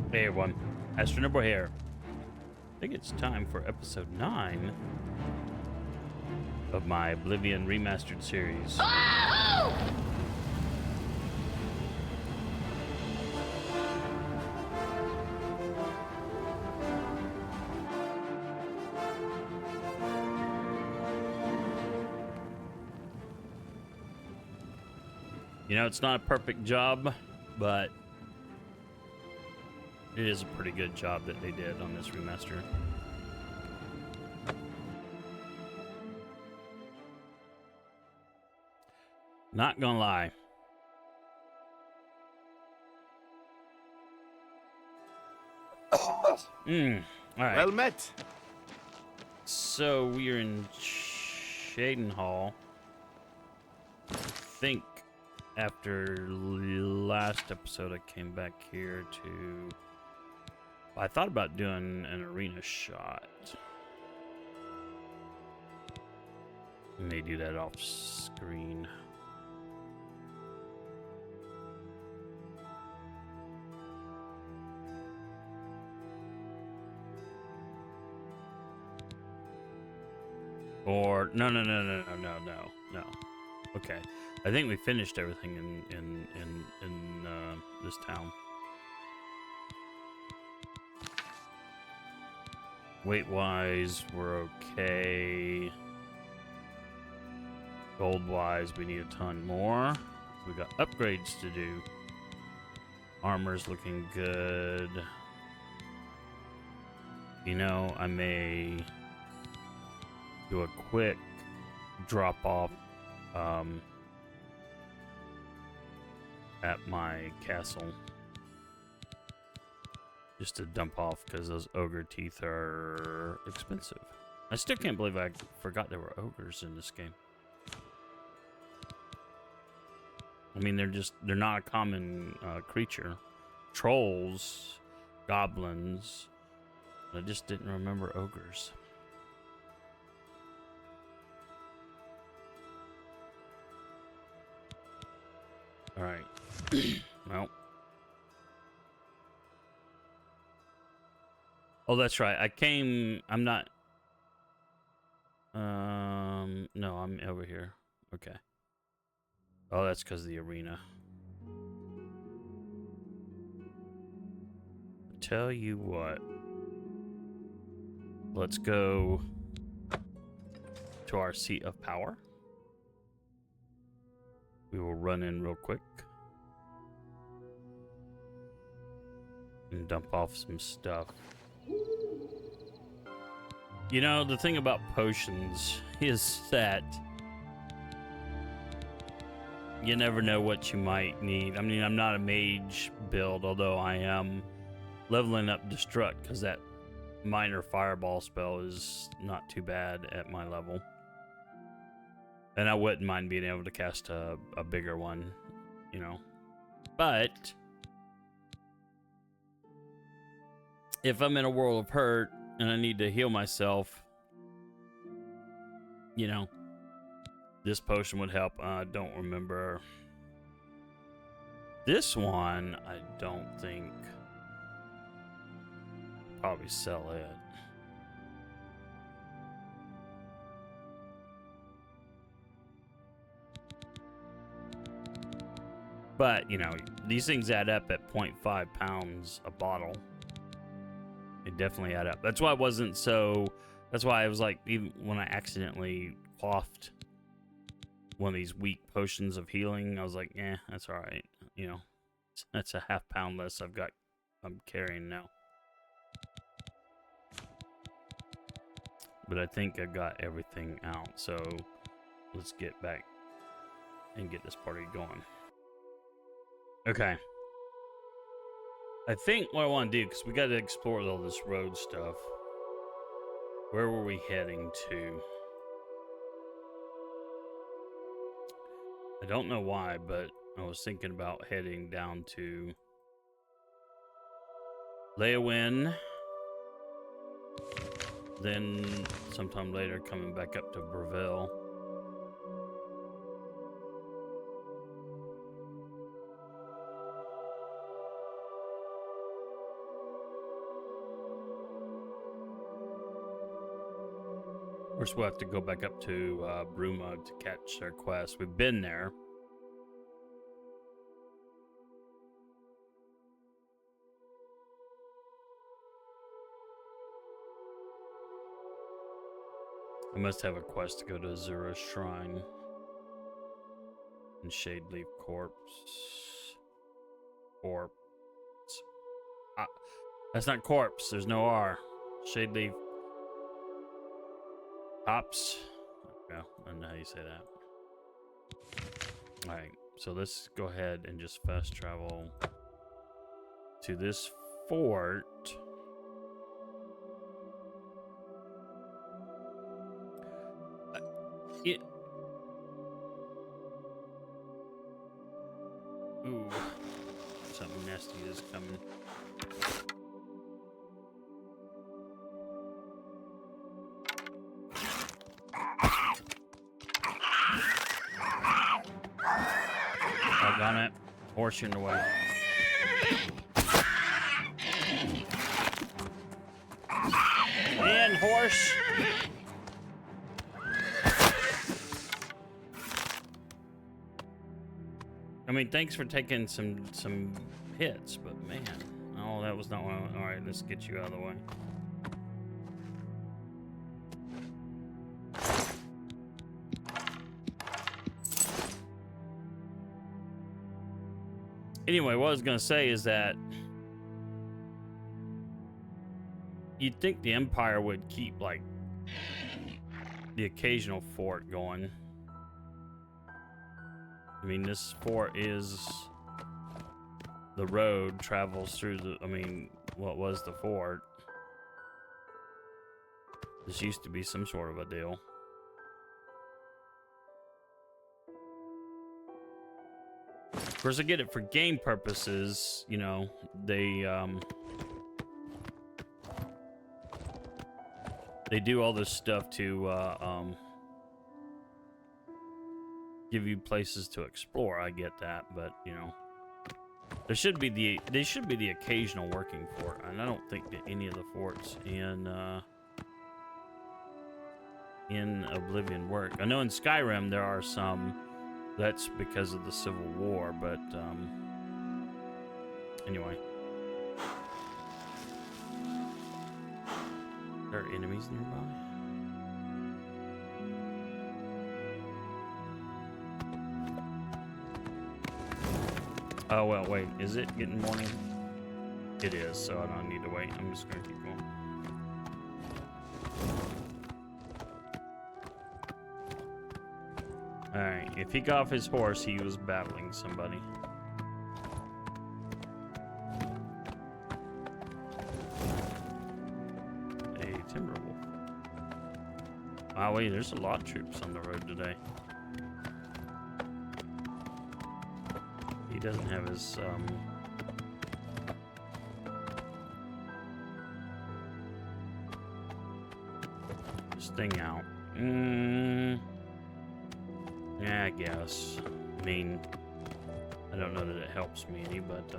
Hey everyone, AstroNerdBoy here. I think it's time for episode 9 of my Oblivion Remastered series. You know, it's not a perfect job, but it is a pretty good job that they did on this remaster. Not gonna lie. All right. Well met. So we are in Shaden Hall. I think after last episode, I came back here to. I thought about doing an arena shot. I may do that off screen. Or no. Okay, I think we finished everything in this town. Weight wise, we're okay. Gold wise, we need a ton more. So we got upgrades to do. Armor's looking good. You know, I may do a quick drop off at my castle, just to dump off because those ogre teeth are expensive. I still can't believe I forgot there were ogres in this game. I mean, they're not a common creature. Trolls, goblins. I just didn't remember ogres. All right. Well. Oh, that's right. I'm not. No, I'm over here. Okay. Oh, that's because of the arena. Tell you what. Let's go to our seat of power. We will run in real quick and dump off some stuff. You know, the thing about potions is that you never know what you might need. I mean, I'm not a mage build, although I am leveling up Destruct because that minor fireball spell is not too bad at my level. And I wouldn't mind being able to cast a bigger one, you know. But if I'm in a world of hurt and I need to heal myself, you know, this potion would help. I don't remember. This one, I don't think. Probably sell it. But, you know, these things add up at 0.5 pounds a bottle. They definitely add up. That's why I wasn't so... That's why I was like, even when I accidentally quaffed one of these weak potions of healing, I was like, eh, that's all right. You know, that's a half pound less I'm carrying now. But I think I got everything out. So let's get back and get this party going. Okay. I think what I want to do, because we got to explore all this road stuff. Where were we heading to? I don't know why, but I was thinking about heading down to Leyawin. Then sometime later coming back up to Breville. Of course, we'll have to go back up to Bruma to catch their quest. We've been there. I must have a quest to go to Azura's Shrine. And Shadeleaf Corpse. Corpse. That's not corpse. There's no R. Shadeleaf. Tops. Yeah, I don't know how you say that. Alright, so let's go ahead and just fast travel to this fort. Ooh, something nasty is coming. Doggone it. Horse in the way. And horse. I mean, thanks for taking some hits, but man, oh, that was not one. All right, let's get you out of the way. Anyway, what I was gonna say is that you'd think the Empire would keep like the occasional fort going. I mean, this fort is the road travels through the, I mean, what was the fort? This used to be some sort of a deal. Of course, I get it for game purposes, you know, they do all this stuff to, give you places to explore. I get that, but you know, there should be the occasional working fort, and I don't think that any of the forts in Oblivion work. I know in Skyrim there are some. That's because of the Civil War, but anyway. There are enemies nearby. Oh, well, wait. Is it getting morning? It is, so I don't need to wait. I'm just going to keep going. Alright, if he got off his horse, he was battling somebody. A Timberwolf. Wow, wait, there's a lot of troops on the road today. He doesn't have his, his thing out. Yeah, I guess. I mean, I don't know that it helps me any, but,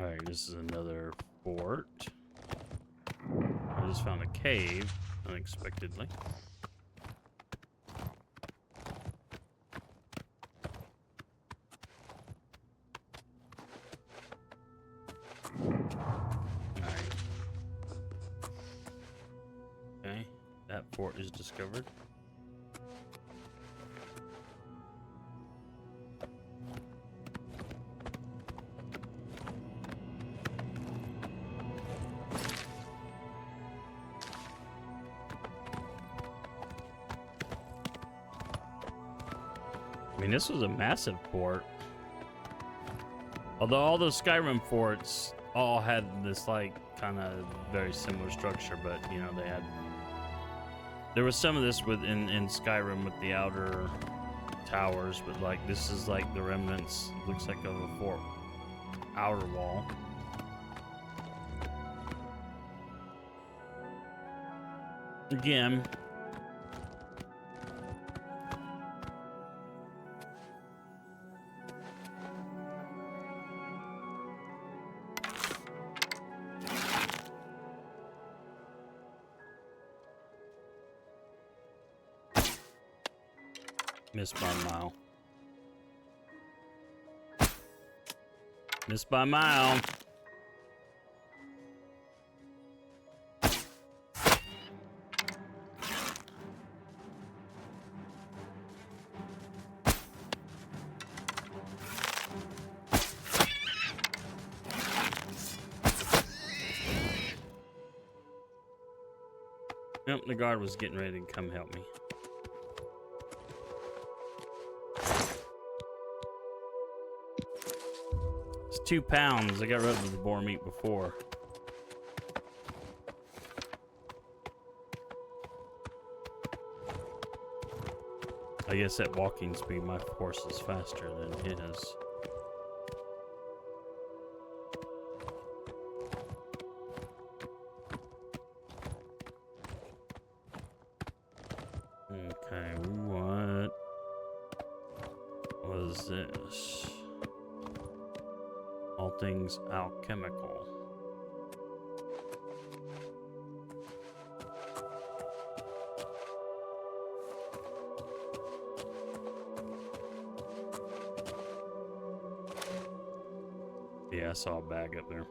Alright, this is another fort. I just found a cave, unexpectedly. Alright. Okay, that fort is discovered. I mean, this was a massive fort. Although all those Skyrim forts all had this, like, kind of very similar structure, but you know they had. There was some of this in Skyrim with the outer towers, but like this is like the remnants. Looks like of a fort outer wall. Again. Missed by a mile. Missed by a mile. Yep, the guard was getting ready to come help me. It's 2 pounds. I got rid of the boar meat before. I guess at walking speed, my horse is faster than his. Okay, what was this? All things alchemical. Yeah, I saw a bag up there.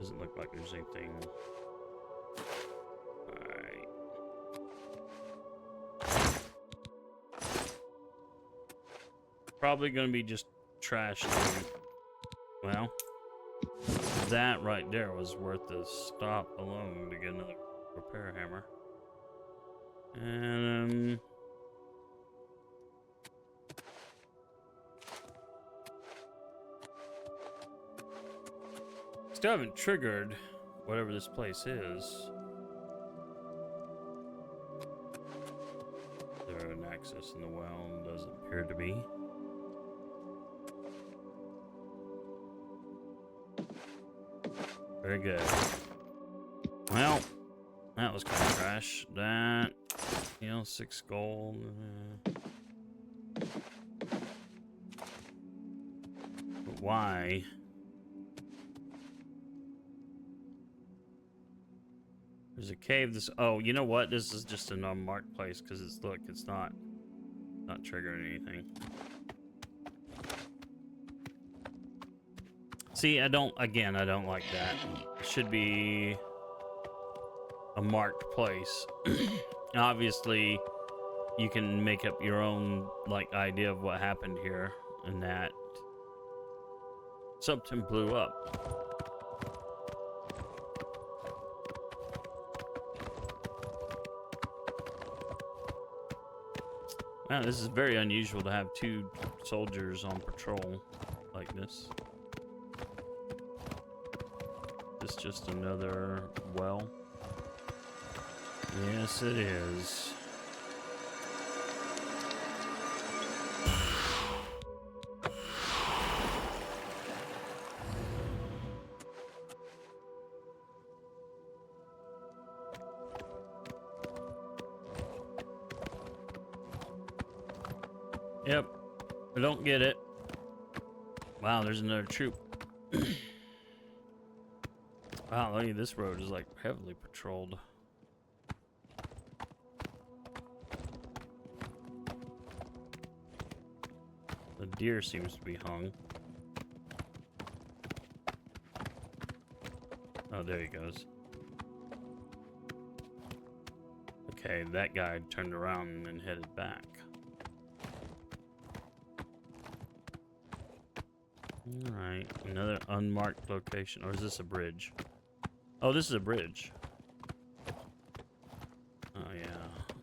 Doesn't look like there's anything. Alright. Probably gonna be just trash. Well, that right there was worth the stop alone to get another repair hammer. And still haven't triggered whatever this place is. There an access in the well? Doesn't appear to be. Very good. Well, that was kind of trash. That, you know, 6 gold. But why? There's a cave. This. Oh, you know what? This is just an unmarked place because it's look. It's not triggering anything. See, I don't like that. It should be a marked place. Obviously, you can make up your own like idea of what happened here, and that something blew up. Wow, this is very unusual to have 2 soldiers on patrol like this. This just another well? Yes, it is. Yep, I don't get it. Wow, there's another troop. Wow, look at this road is like heavily patrolled. The deer seems to be hung. Oh, there he goes. Okay, that guy turned around and then headed back. Alright, another unmarked location. Or is this a bridge? Oh, this is a bridge. Oh, yeah,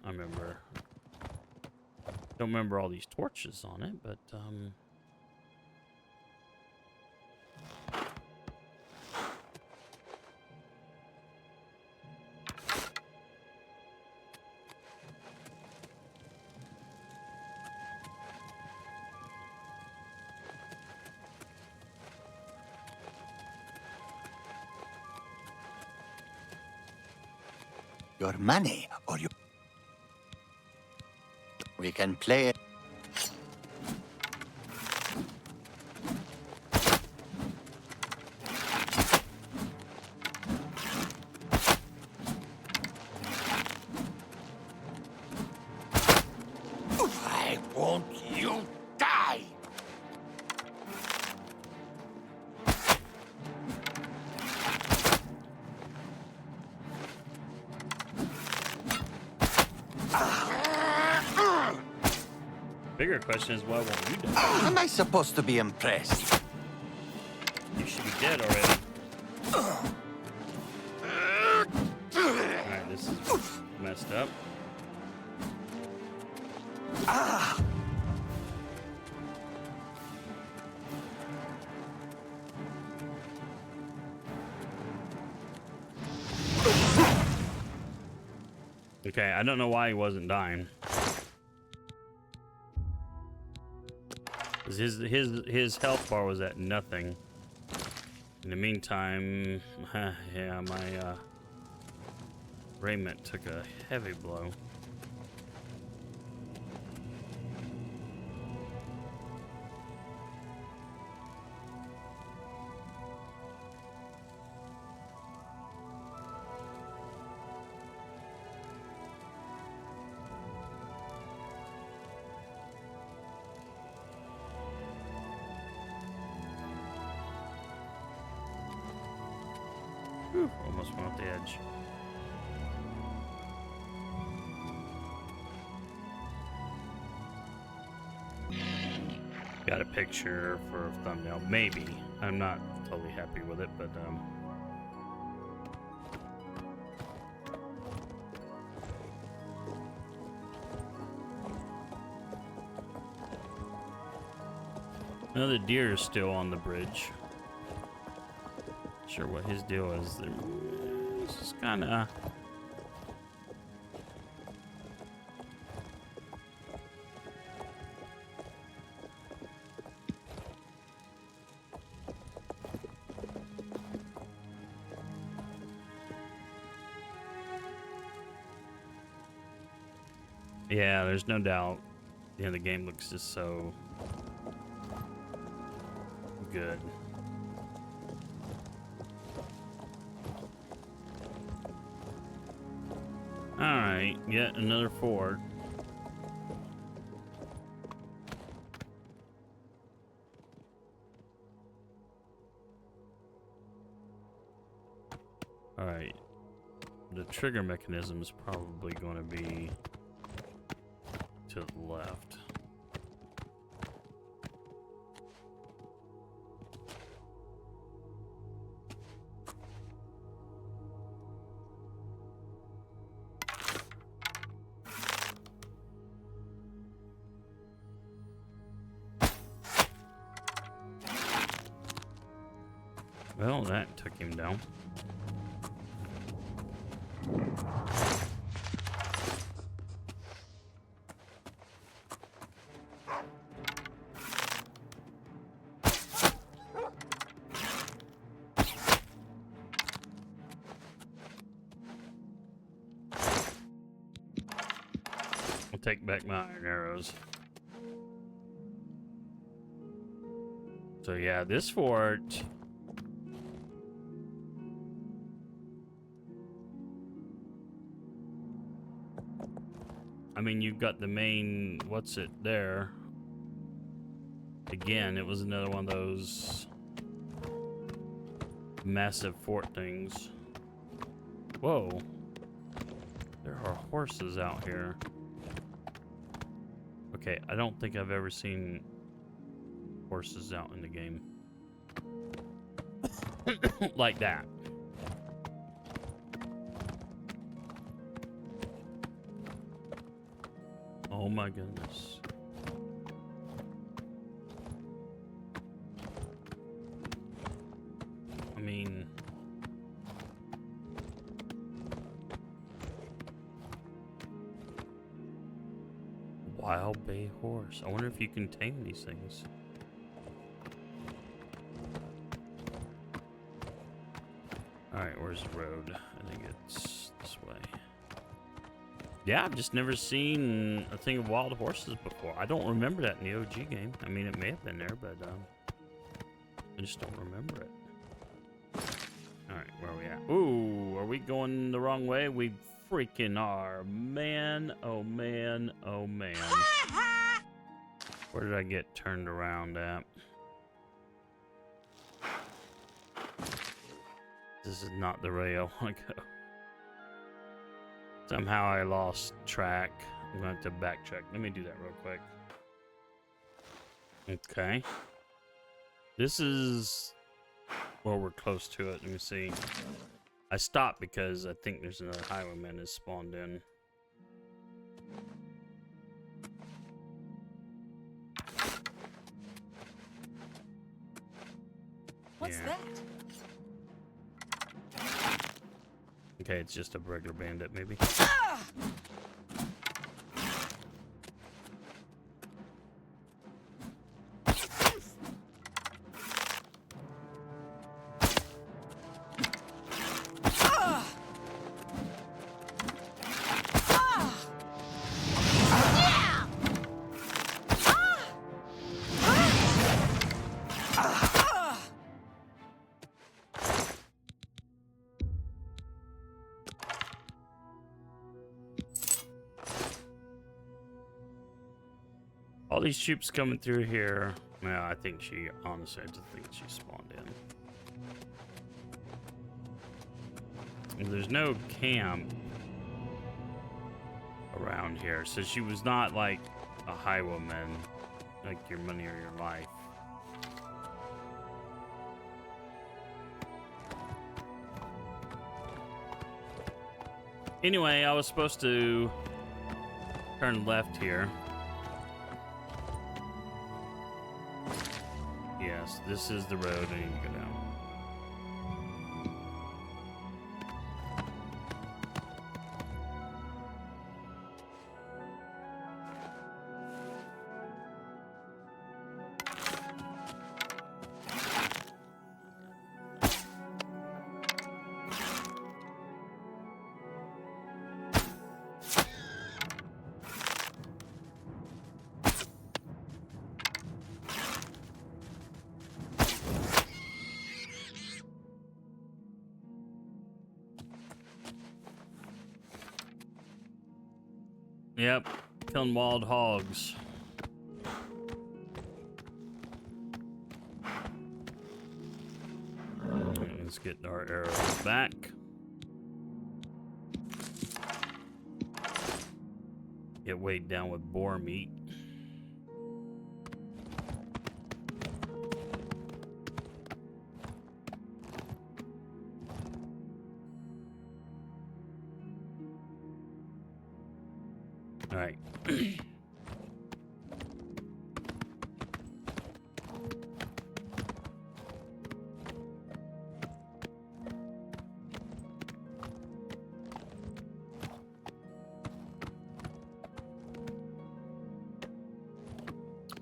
I remember. Don't remember all these torches on it, but Your money or your... We can play it. Why won't you die? bigger question is why won't you die? Am I supposed to be impressed? You should be dead already. Alright, this is messed up. Okay, I don't know why he wasn't dying. 'Cause his health bar was at nothing. In the meantime, yeah, my raiment took a heavy blow. Whew, almost went off the edge. Got a picture for a thumbnail, maybe. I'm not totally happy with it, but another deer is still on the bridge. Sure what his deal is. This is kind of yeah, there's no doubt. Yeah, the game looks just so good. Alright, yet another fort. Alright. The trigger mechanism is probably going to be to the left. Well, that took him down. I'll take back my iron arrows. So yeah, this fort... I mean, you've got the main, what's it there? Again, it was another one of those massive fort things. Whoa. There are horses out here. Okay, I don't think I've ever seen horses out in the game. Like that. Oh my goodness. Wild bay horse. I wonder if you can tame these things. Alright, where's the road? I think it's this way. Yeah, I've just never seen a thing of wild horses before. I don't remember that in the OG game. I mean, it may have been there, but I just don't remember it. Alright, where are we at? Ooh, are we going the wrong way? We freaking are. Man, oh man, oh man. Where did I get turned around at? This is not the way I want to go. Somehow I lost track. I'm going to have to backtrack. Let me do that real quick. Okay. This is... Well, we're close to it. Let me see. I stopped because I think there's another highwayman that's spawned in. What's that? Okay, it's just a regular bandit, maybe. All these troops coming through here. Yeah, I think she, honestly, I just think she spawned in. There's no camp around here, so she was not like a highwayman, like your money or your life. Anyway, I was supposed to turn left here. Yes, this is the road I need to go down. Yep, killing wild hogs. Let's get our arrows back. Get weighed down with boar meat. All right.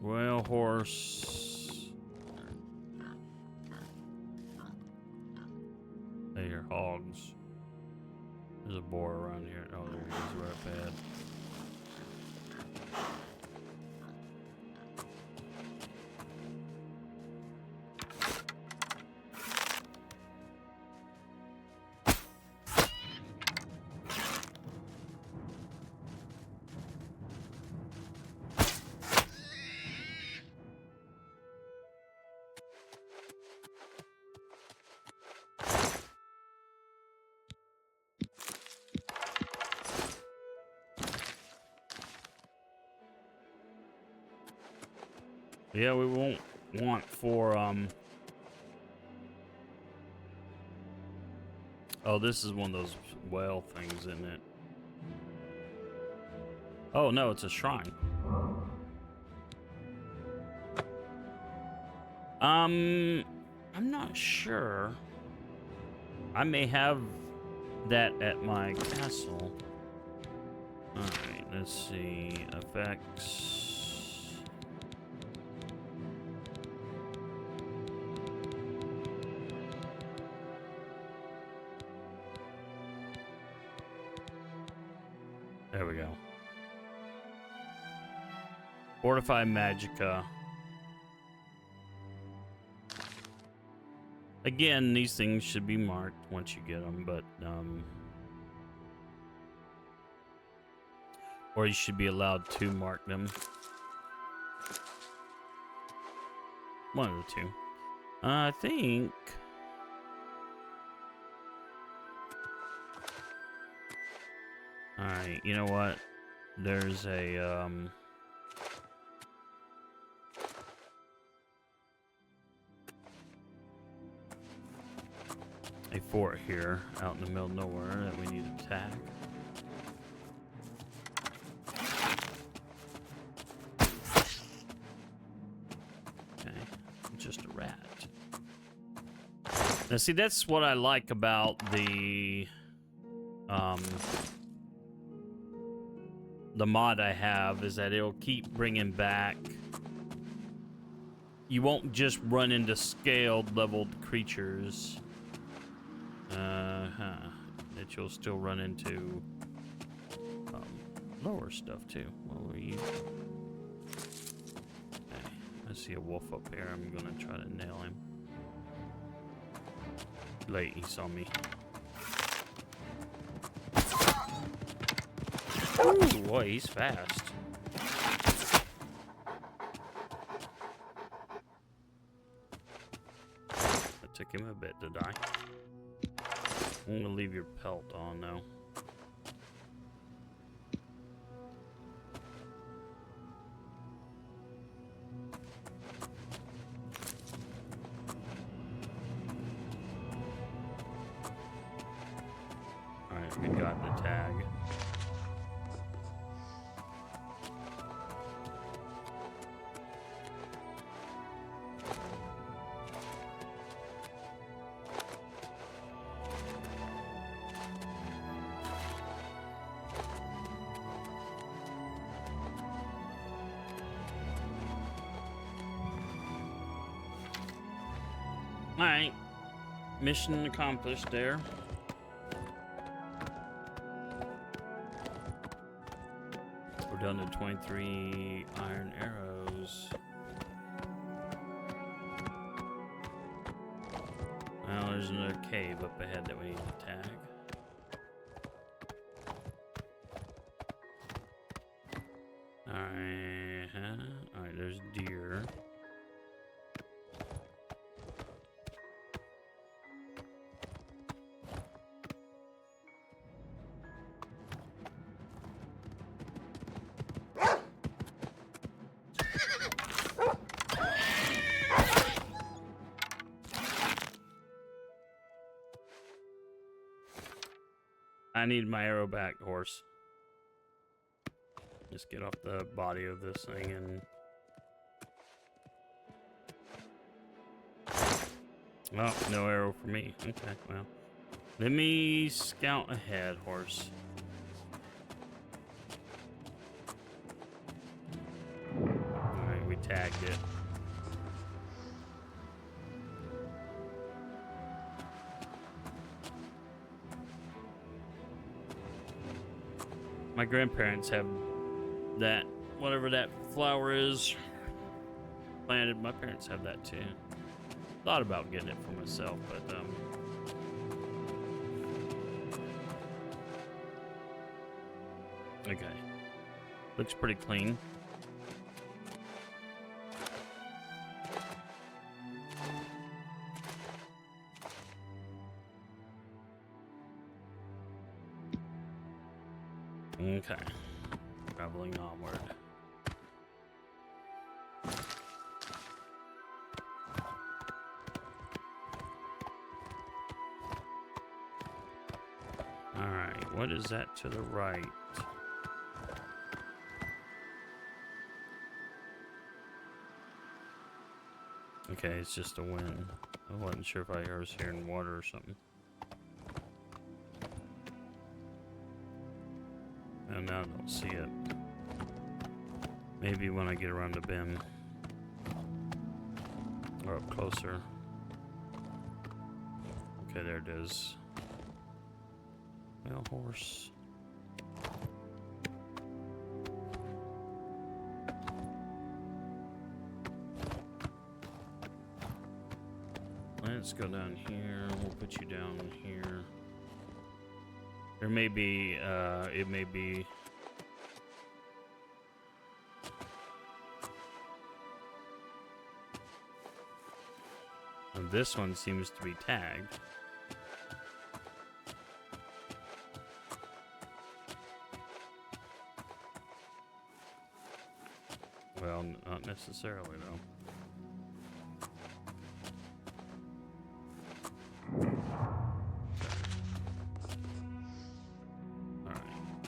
Well, horse. Hey, your hogs. There's a boar around here. Oh, there he is, right bad. Yeah, we won't want for, oh, this is one of those well things, isn't it? Oh, no, it's a shrine. I'm not sure. I may have that at my castle. Alright, let's see. Effects. There we go. Fortify Magicka. Again, these things should be marked once you get them, but or you should be allowed to mark them. One of the two. I think. All right, you know what? There's a fort here out in the middle of nowhere that we need to attack. Okay, just a rat. Now see, that's what I like about the mod I have, is that it'll keep bringing back. You won't just run into scaled leveled creatures. That you'll still run into lower stuff too. What were you? Okay, I see a wolf up here. I'm gonna try to nail him. Late, he saw me. Ooh, boy, he's fast. It took him a bit to die. I'm gonna leave your pelt on now. Alright, we got the tag. Alright, mission accomplished there. We're down to 23 iron arrows. Well, there's another cave up ahead that we need to tag. Alright, there's deer. I need my arrow back, horse. Just get off the body of this thing and... Oh, no arrow for me. Okay, well. Let me scout ahead, horse. Alright, we tagged it. My grandparents have that, whatever that flower is, planted. My parents have that too. Thought about getting it for myself, but okay. Looks pretty clean. Okay, traveling onward. All right, what is that to the right? Okay, it's just a wind. I wasn't sure if I was hearing water or something. and I don't see it. Maybe when I get around the bend. Or up closer. Okay, there it is. Well, horse. Let's go down here. We'll put you down here. There may be, it may be. And this one seems to be tagged. Well, not necessarily, though.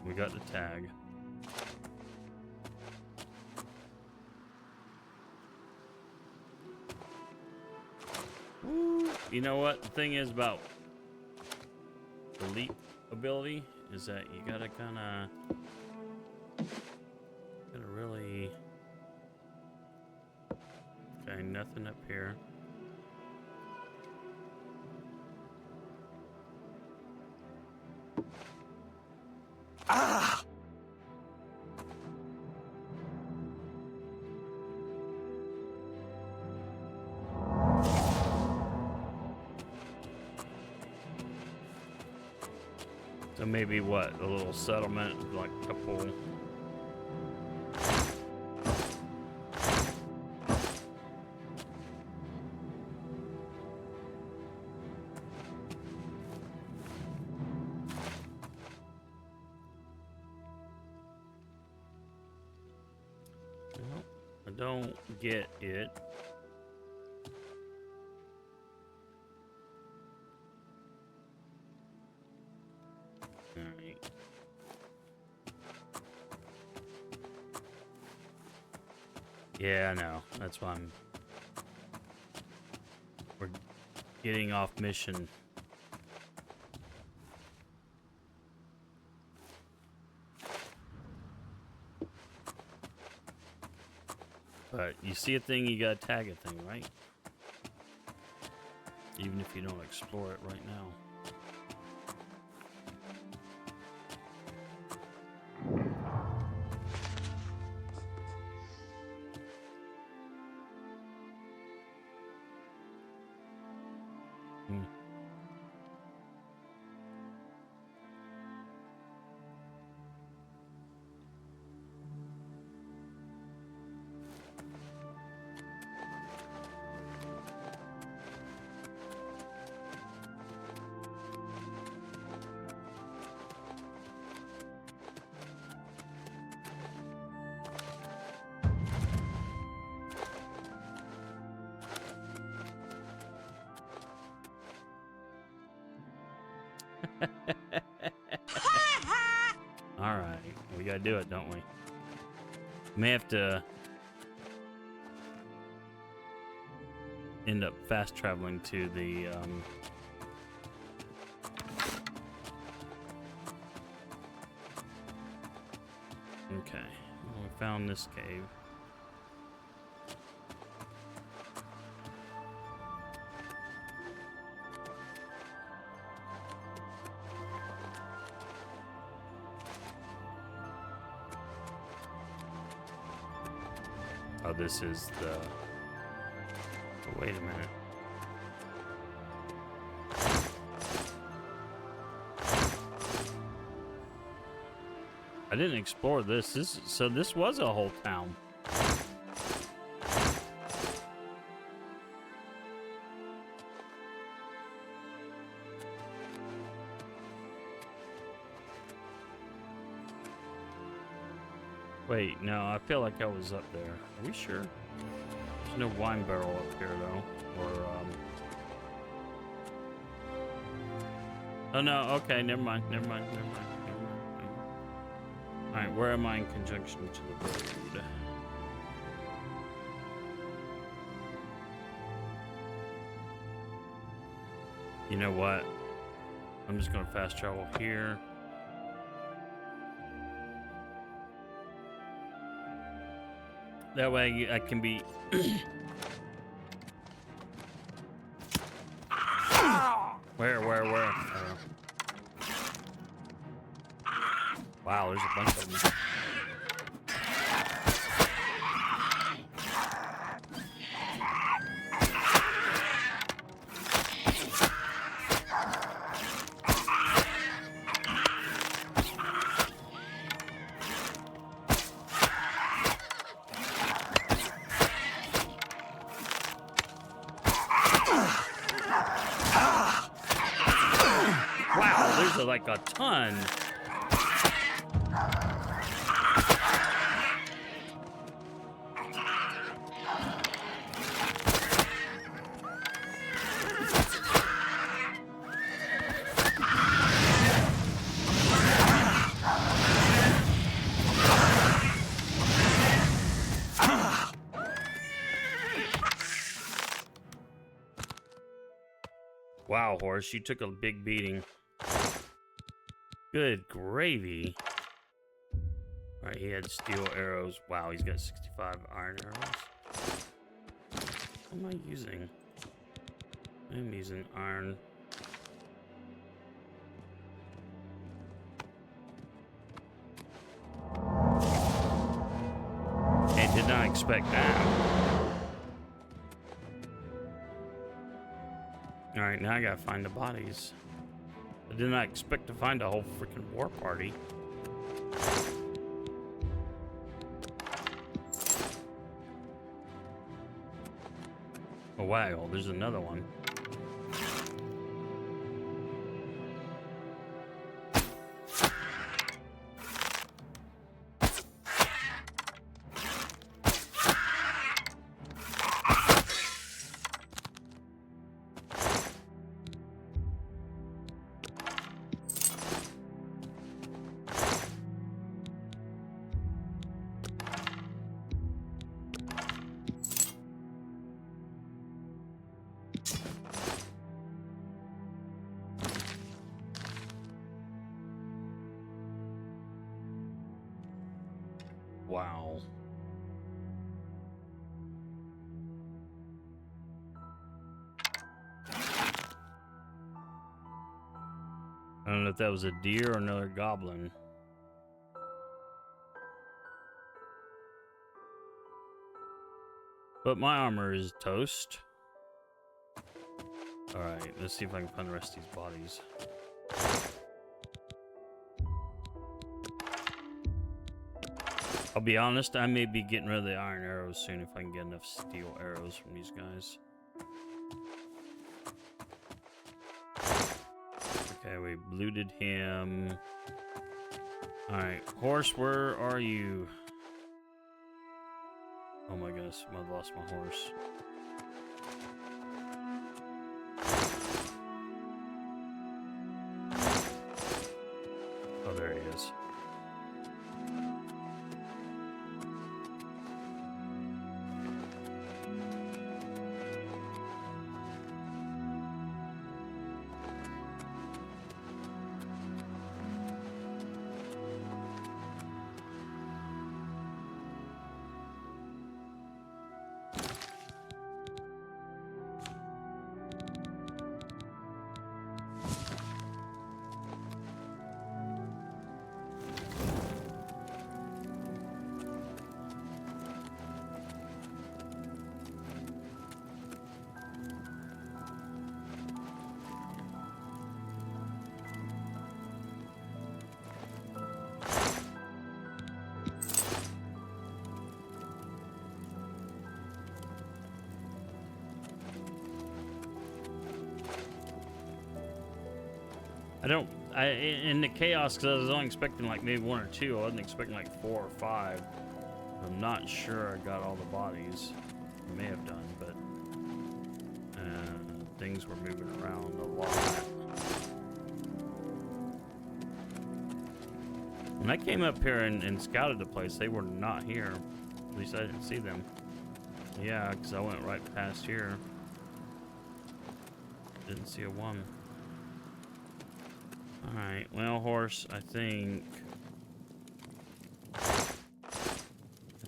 We got the tag. Woo. You know what the thing is about the leap ability is that you gotta really. Okay, nothing up here. Ah! So maybe what, a little settlement, like a couple. I don't get it. Alright. Yeah, I know. That's why we're getting off mission. But you see a thing, you gotta tag a thing, right? Even if you don't explore it right now. Alright, we gotta do it, don't we? May have to end up fast traveling to the okay, well, we found this cave. Oh, this is the... Oh, wait a minute. I didn't explore this. So this was a whole town. Wait, no, I feel like I was up there. Are we sure? There's no wine barrel up here, though. Or, Oh, no, okay, never mind. Alright, where am I in conjunction to the road? You know what? I'm just gonna fast travel here. That way I can be. Where? Oh. Wow, there's a bunch of them. Wow, there's like a ton. Wow, horse, you took a big beating. Good gravy. All right, he had steel arrows. Wow, he's got 65 iron arrows. What am I using? I'm using iron. I did not expect that. All right, now I gotta find the bodies. I did not expect to find a whole freaking war party. Oh wow, there's another one. Wow. I don't know if that was a deer or another goblin. But my armor is toast. Alright, let's see if I can find the rest of these bodies. I'll be honest, I may be getting rid of the iron arrows soon if I can get enough steel arrows from these guys. Okay, we looted him. Alright, horse, where are you? Oh my goodness, I lost my horse. Oh, there he is. In the chaos, because I was only expecting like maybe one or two, I wasn't expecting like 4 or 5. I'm not sure I got all the bodies. I may have done, but things were moving around a lot. When I came up here and scouted the place, they were not here. At least I didn't see them. Yeah, because I went right past here. Didn't see a one. Alright, well, horse, I think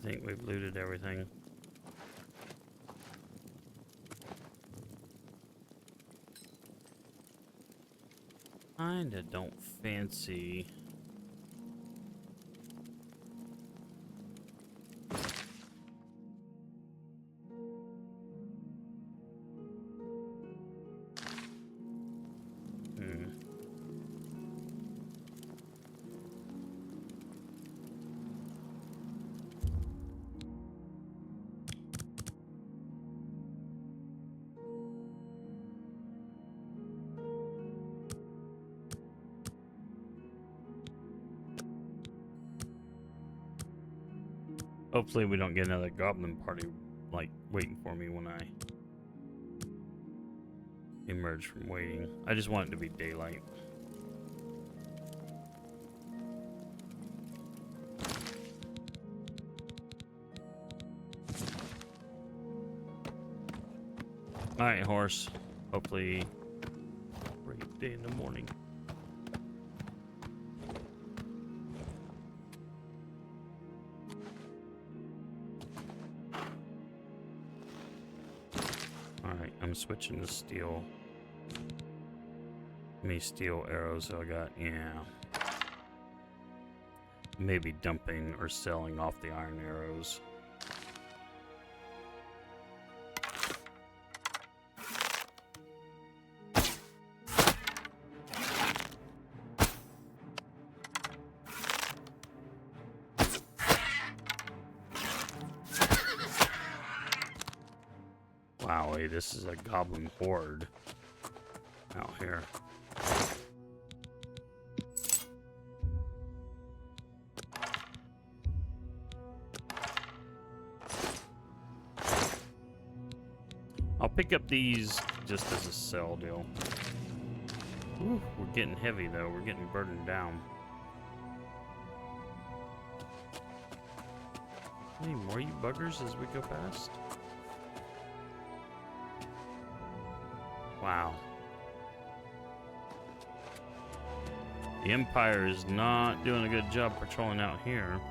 think we've looted everything. Kinda don't fancy. Hopefully we don't get another Goblin Party, like, waiting for me when I emerge from waiting. I just want it to be daylight. Alright, horse. Hopefully, great day in the morning. I'm switching to steel. Steel arrows, so I got, yeah. Maybe dumping or selling off the iron arrows. Wow, hey, this is a goblin horde out here. I'll pick up these just as a sell deal. Ooh, we're getting heavy though. We're getting burdened down. Any more you buggers as we go past? Wow. The Empire is not doing a good job patrolling out here.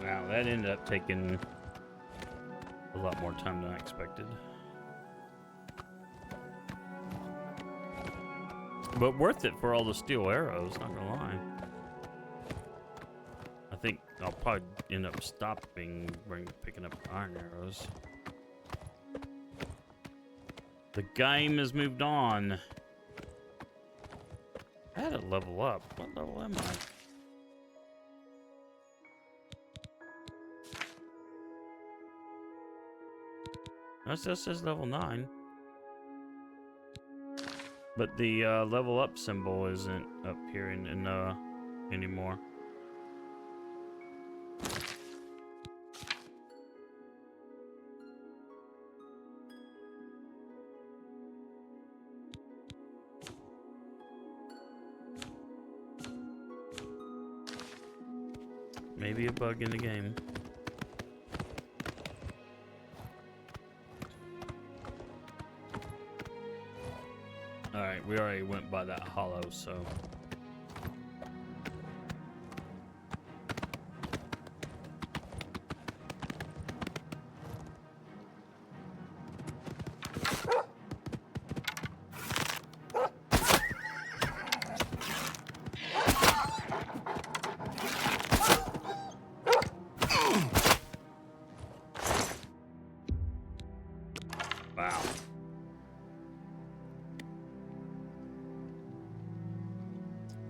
Wow, that ended up taking a lot more time than I expected. But worth it for all the steel arrows, not gonna lie. I think I'll probably end up stopping picking up iron arrows. The game has moved on. I had to level up. What level am I? That still says level 9. But the level up symbol isn't up here anymore. Maybe a bug in the game. Alright, we already went by that hollow, so... Wow.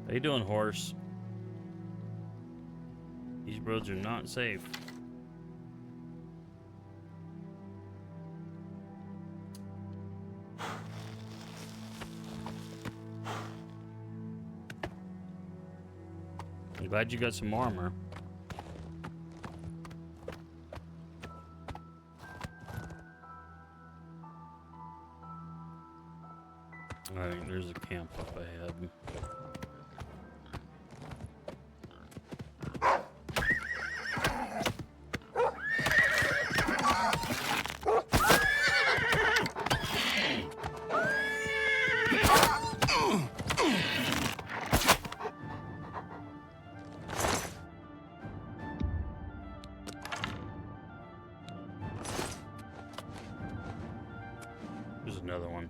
How you doing, horse? These roads are not safe. I'm glad you got some armor. Alright, there's a camp up ahead. another one.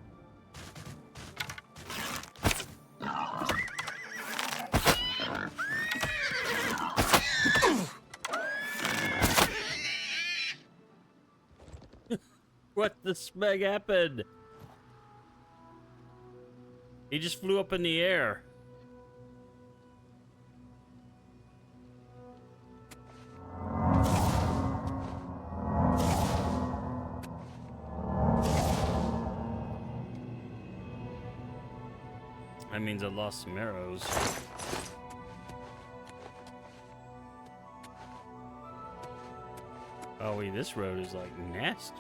What the smeg happened? He just flew up in the air. That means I lost some arrows. Oh wait, this road is like nasty.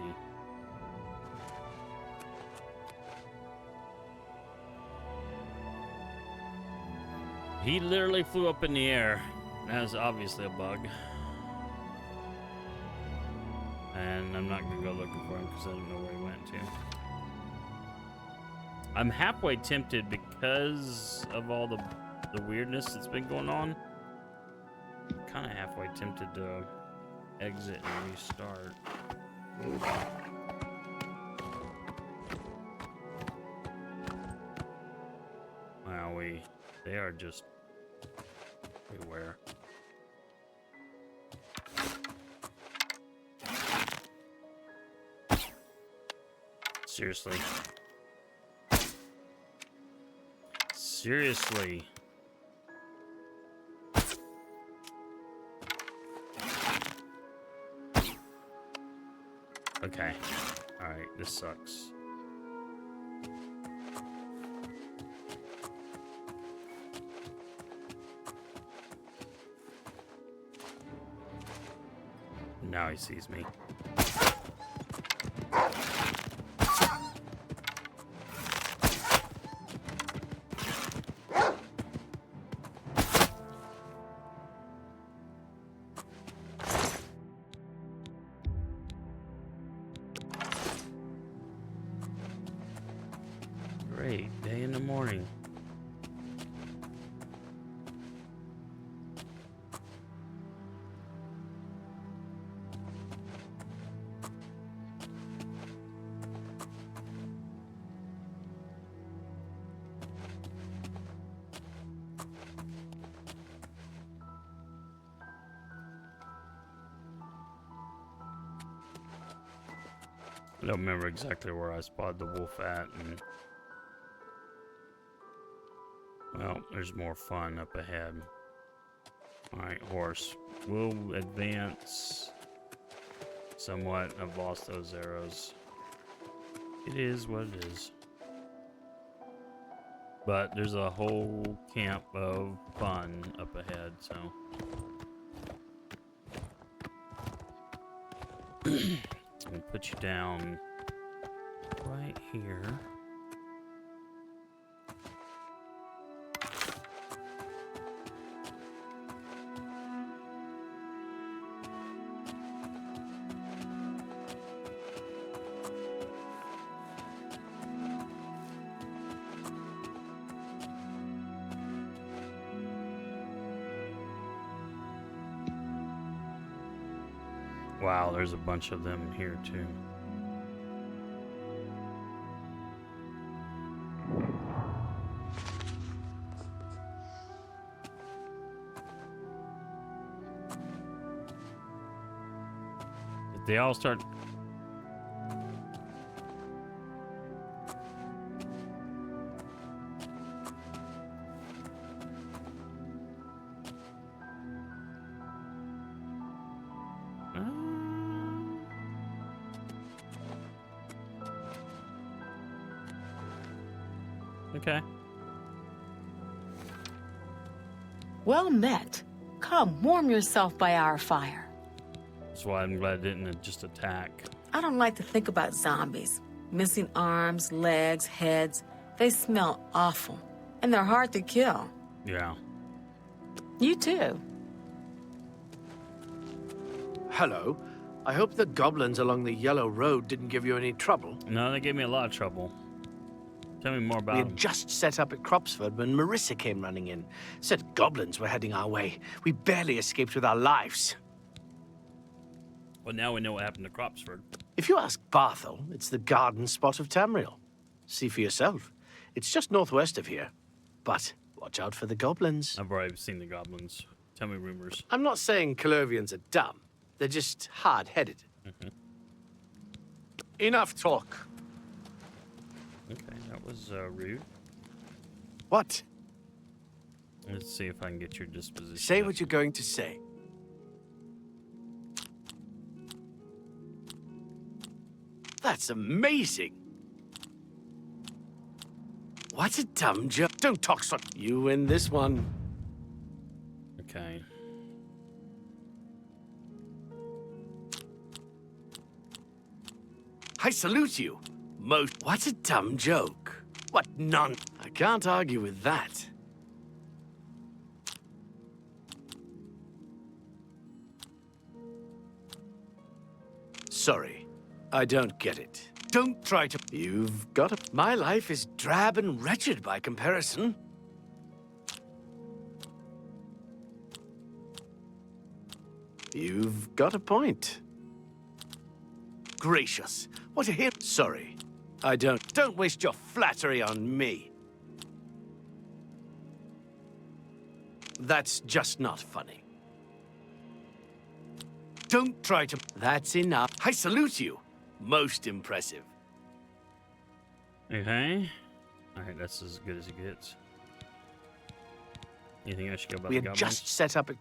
He literally flew up in the air. That was obviously a bug. And I'm not gonna go looking for him because I don't know where he went to. I'm halfway tempted because of all the weirdness that's been going on. I'm kind of halfway tempted to exit and restart. Wowee. They are just everywhere. Seriously. Seriously. Okay. Alright, this sucks. Now he sees me. Great day in the morning. I don't remember exactly where I spotted the wolf at, and well, there's more fun up ahead. Alright, horse. We'll advance somewhat. I've lost those arrows. It is what it is. But there's a whole camp of fun up ahead, so. I'm gonna put you down right here. Wow, there's a bunch of them here too. If they all start... Okay. Well met. Come, warm yourself by our fire. That's why I'm glad I didn't just attack. I don't like to think about zombies. Missing arms, legs, heads. They smell awful. And they're hard to kill. Yeah. You too. Hello. I hope the goblins along the yellow road didn't give you any trouble. No, they gave me a lot of trouble. Tell me more We about had them. just set up at Cropsford when Marissa came running in. Said goblins were heading our way. We barely escaped with our lives. Well, now we know what happened to Cropsford. If you ask Barthel, it's the garden spot of Tamriel. See for yourself. It's just northwest of here. But watch out for the goblins. I've already seen the goblins. Tell me rumors. I'm not saying Colovians are dumb. They're just hard-headed. Enough talk. Okay, that was rude. What? Let's see if I can get your disposition. Say up. what you're going to say. That's amazing. What a dumb joke. Don't talk so. You win this one. Okay. I salute you. What a dumb joke. What none. I can't argue with that. Sorry, I don't get it. Don't try to... You've got to... My life is drab and wretched by comparison. You've got a point. Gracious, what a hit. Sorry, I don't... Don't waste your flattery on me. That's just not funny. Don't try to... That's enough. I salute you. Most impressive. Okay. Alright, that's as good as it gets. Anything I should go about We the had goblins? just set up a...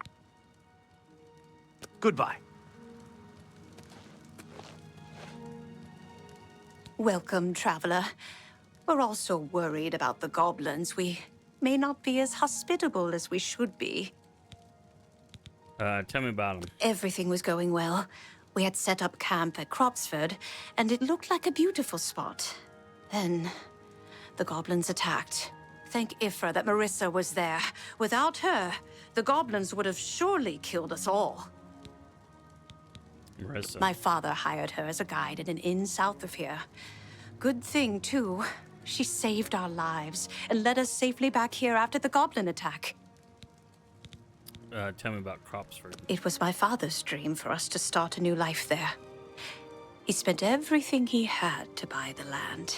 Goodbye. Welcome, traveler. We're also worried about the goblins. We may not be as hospitable as we should be. Tell me about them. Everything was going well. We had set up camp at Cropsford, and it looked like a beautiful spot. Then, the goblins attacked. Thank Ifra that Marissa was there. Without her, the goblins would have surely killed us all. Marissa. My father hired her as a guide at an inn south of here. Good thing, too. She saved our lives and led us safely back here after the goblin attack. Tell me about Cropsford. It was my father's dream for us to start a new life there. He spent everything he had to buy the land.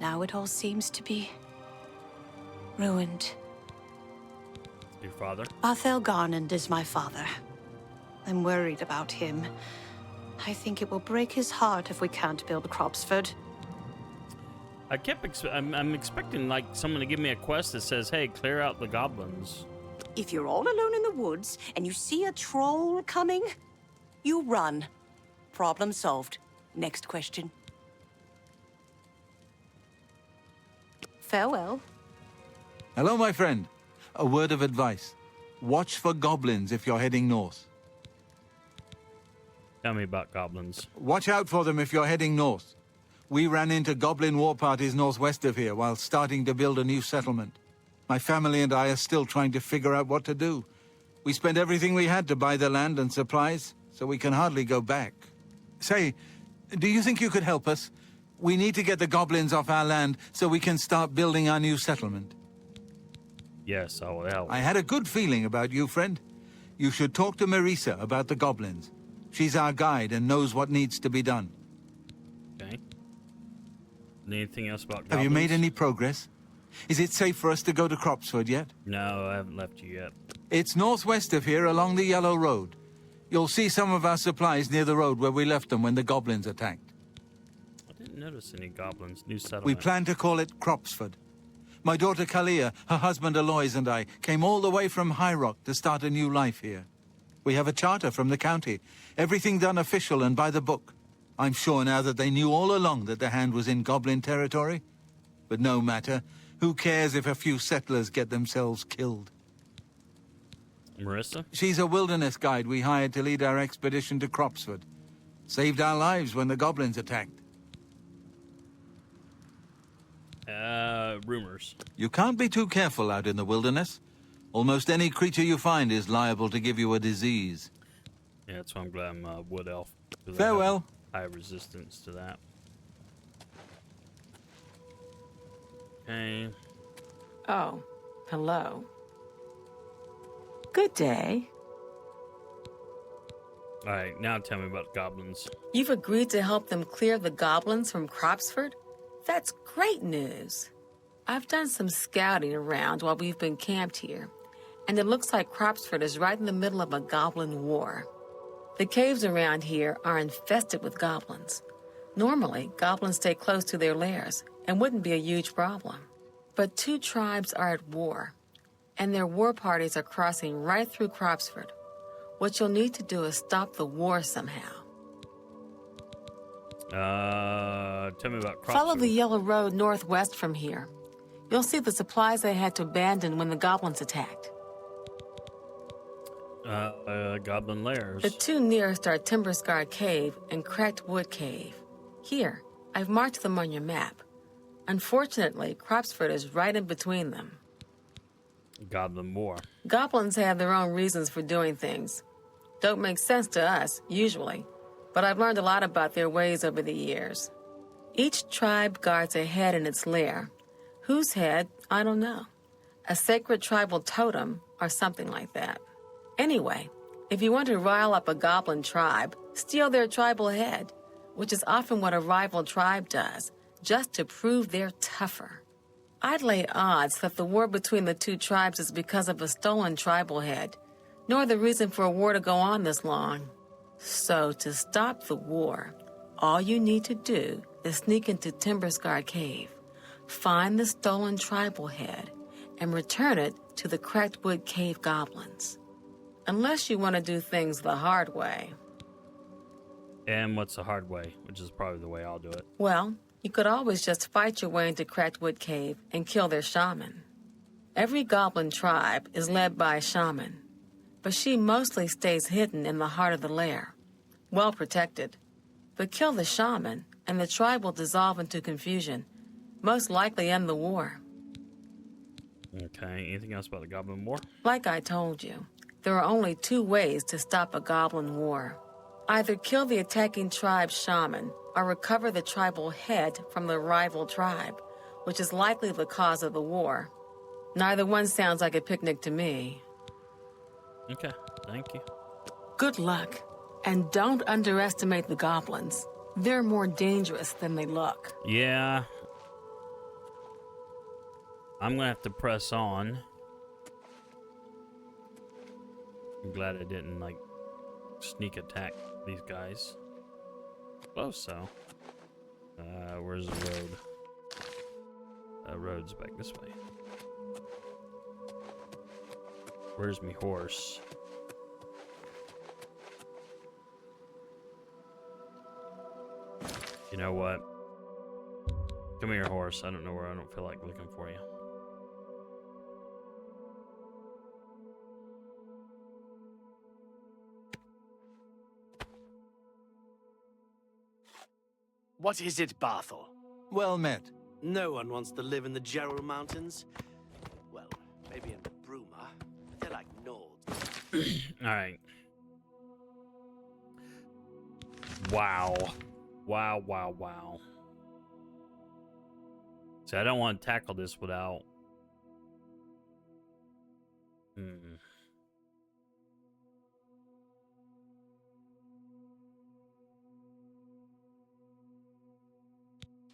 Now it all seems to be ruined. Your father? Arthel Garnand is my father. I'm worried about him. I think it will break his heart if we can't build Cropsford. I kept I'm expecting like someone to give me a quest that says, "Hey, clear out the goblins." If you're all alone in the woods and you see a troll coming, you run. Problem solved. Next question. Farewell. Hello, my friend. A word of advice. Watch for goblins if you're heading north. Tell me about goblins. Watch out for them if you're heading north. We ran into Goblin War Parties northwest of here while starting to build a new settlement. My family and I are still trying to figure out what to do. We spent everything we had to buy the land and supplies, so we can hardly go back. Say, do you think you could help us? We need to get the goblins off our land so we can start building our new settlement. Yes, I will help. I had a good feeling about you, friend. You should talk to Marisa about the goblins. She's our guide and knows what needs to be done. Okay. Anything else about goblins? Have you made any progress? Is it safe for us to go to Cropsford yet? No, I haven't left you yet. It's northwest of here along the Yellow Road. You'll see some of our supplies near the road where we left them when the goblins attacked. I didn't notice any goblins. New settlement. We plan to call it Cropsford. My daughter Kalia, her husband Aloys and I came all the way from High Rock to start a new life here. We have a charter from the county. Everything done official and by the book. I'm sure now that they knew all along that the hand was in goblin territory. But no matter. Who cares if a few settlers get themselves killed? Marissa? She's a wilderness guide we hired to lead our expedition to Cropsford. Saved our lives when the goblins attacked. Rumors. You can't be too careful out in the wilderness. Almost any creature you find is liable to give you a disease. Yeah, that's why I'm glad I'm a wood elf. 'Cause I Farewell. have high resistance to that. Okay. Oh, hello. Good day. All right, now tell me about goblins. You've agreed to help them clear the goblins from Cropsford? That's great news. I've done some scouting around while we've been camped here, and it looks like Cropsford is right in the middle of a goblin war. The caves around here are infested with goblins. Normally, goblins stay close to their lairs and wouldn't be a huge problem. But two tribes are at war, and their war parties are crossing right through Cropsford. What you'll need to do is stop the war somehow. Tell me about Cropsford. Follow the yellow road northwest from here. You'll see the supplies they had to abandon when the goblins attacked. Goblin lairs. The two nearest are Timberscar Cave and Cracked Wood Cave. Here, I've marked them on your map. Unfortunately, Cropsford is right in between them. Goblin War. Goblins have their own reasons for doing things. Don't make sense to us, usually, but I've learned a lot about their ways over the years. Each tribe guards a head in its lair. Whose head? I don't know. A sacred tribal totem or something like that. Anyway, if you want to rile up a goblin tribe, steal their tribal head, which is often what a rival tribe does, just to prove they're tougher. I'd lay odds that the war between the two tribes is because of a stolen tribal head, nor the reason for a war to go on this long. So, to stop the war, all you need to do is sneak into Timberscar Cave, find the stolen tribal head, and return it to the Cracked Wood Cave goblins. Unless you want to do things the hard way. And what's the hard way? Which is probably the way I'll do it. Well, you could always just fight your way into Cracked Wood Cave and kill their shaman. Every goblin tribe is led by a shaman, but she mostly stays hidden in the heart of the lair, well protected. But kill the shaman, and the tribe will dissolve into confusion, most likely end the war. Okay, anything else about the Goblin War? Like I told you, there are only two ways to stop a goblin war. Either kill the attacking tribe's shaman, or recover the tribal head from the rival tribe, which is likely the cause of the war. Neither one sounds like a picnic to me. Okay, thank you. Good luck. And don't underestimate the goblins. They're more dangerous than they look. Yeah. I'm gonna have to press on. I'm glad I didn't, like, sneak attack these guys. Close, so. Where's the road? Road's back this way. Where's me horse? You know what? Come here, horse. I don't know where. I don't feel like looking for you. What is it, Barthel? Well met. No one wants to live in the Gerald Mountains. Well, maybe in Bruma, but they're like Nords. Alright. Wow. Wow, wow, wow. See, I don't want to tackle this without...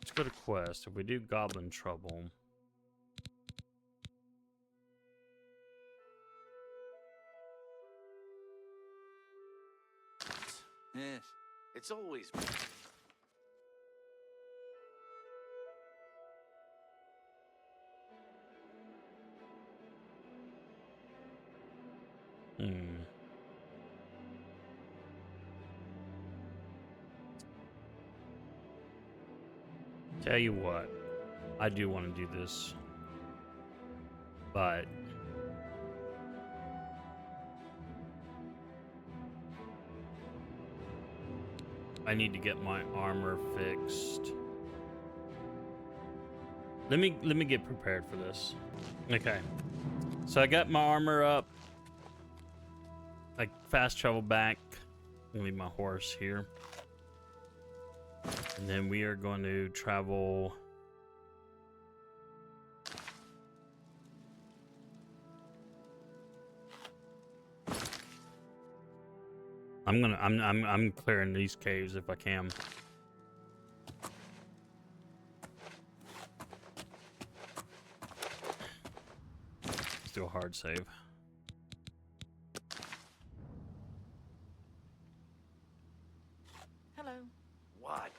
Let's go to quest. If we do Goblin Trouble... Yes. It's always... Tell you what, I do want to do this, but I need to get my armor fixed. Let me get prepared for this. Okay, so I got my armor up. Like fast travel back. I'll leave my horse here. And then we are going to travel. I'm clearing these caves if I can. hard save. Hello. What?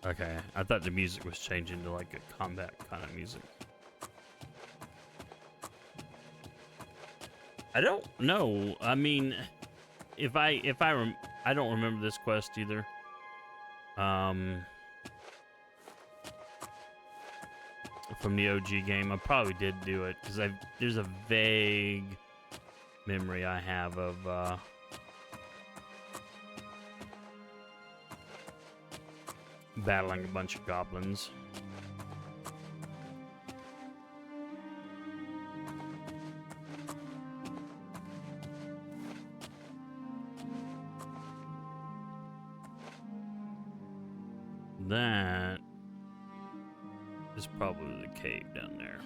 Okay, I thought the music was changing to like a combat kind of music. I don't know. I mean, I don't remember this quest either. From the OG game, I probably did do it because there's a vague memory I have of battling a bunch of goblins. That is probably the cave down there.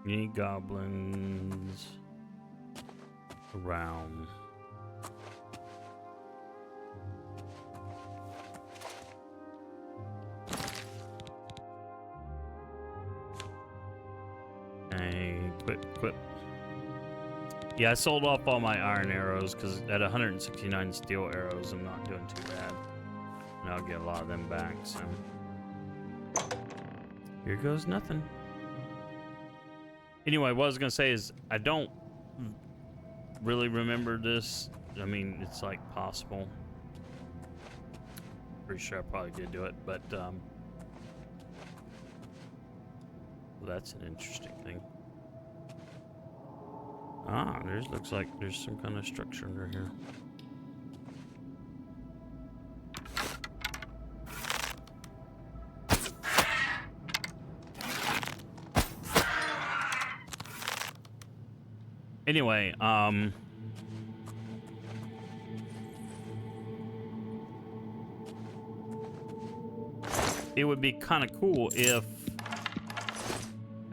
Any goblins around? Hey, quit. Yeah, I sold off all my iron arrows because at 169 steel arrows, I'm not doing too bad. And I'll get a lot of them back, so. Here goes nothing. Anyway, what I was going to say is I don't really remember this. I mean, it's like possible. Pretty sure I probably did do it, but well, that's an interesting thing. Ah, looks like there's some kind of structure under here. Anyway, it would be kind of cool if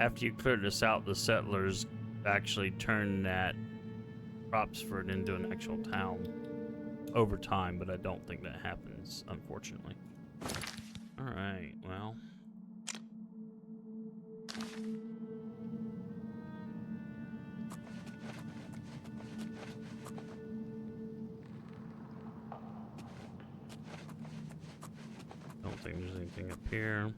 after you clear this out, the settlers actually turn that Cropsford into an actual town over time, but I don't think that happens, unfortunately. All right, well. Don't think there's anything up here.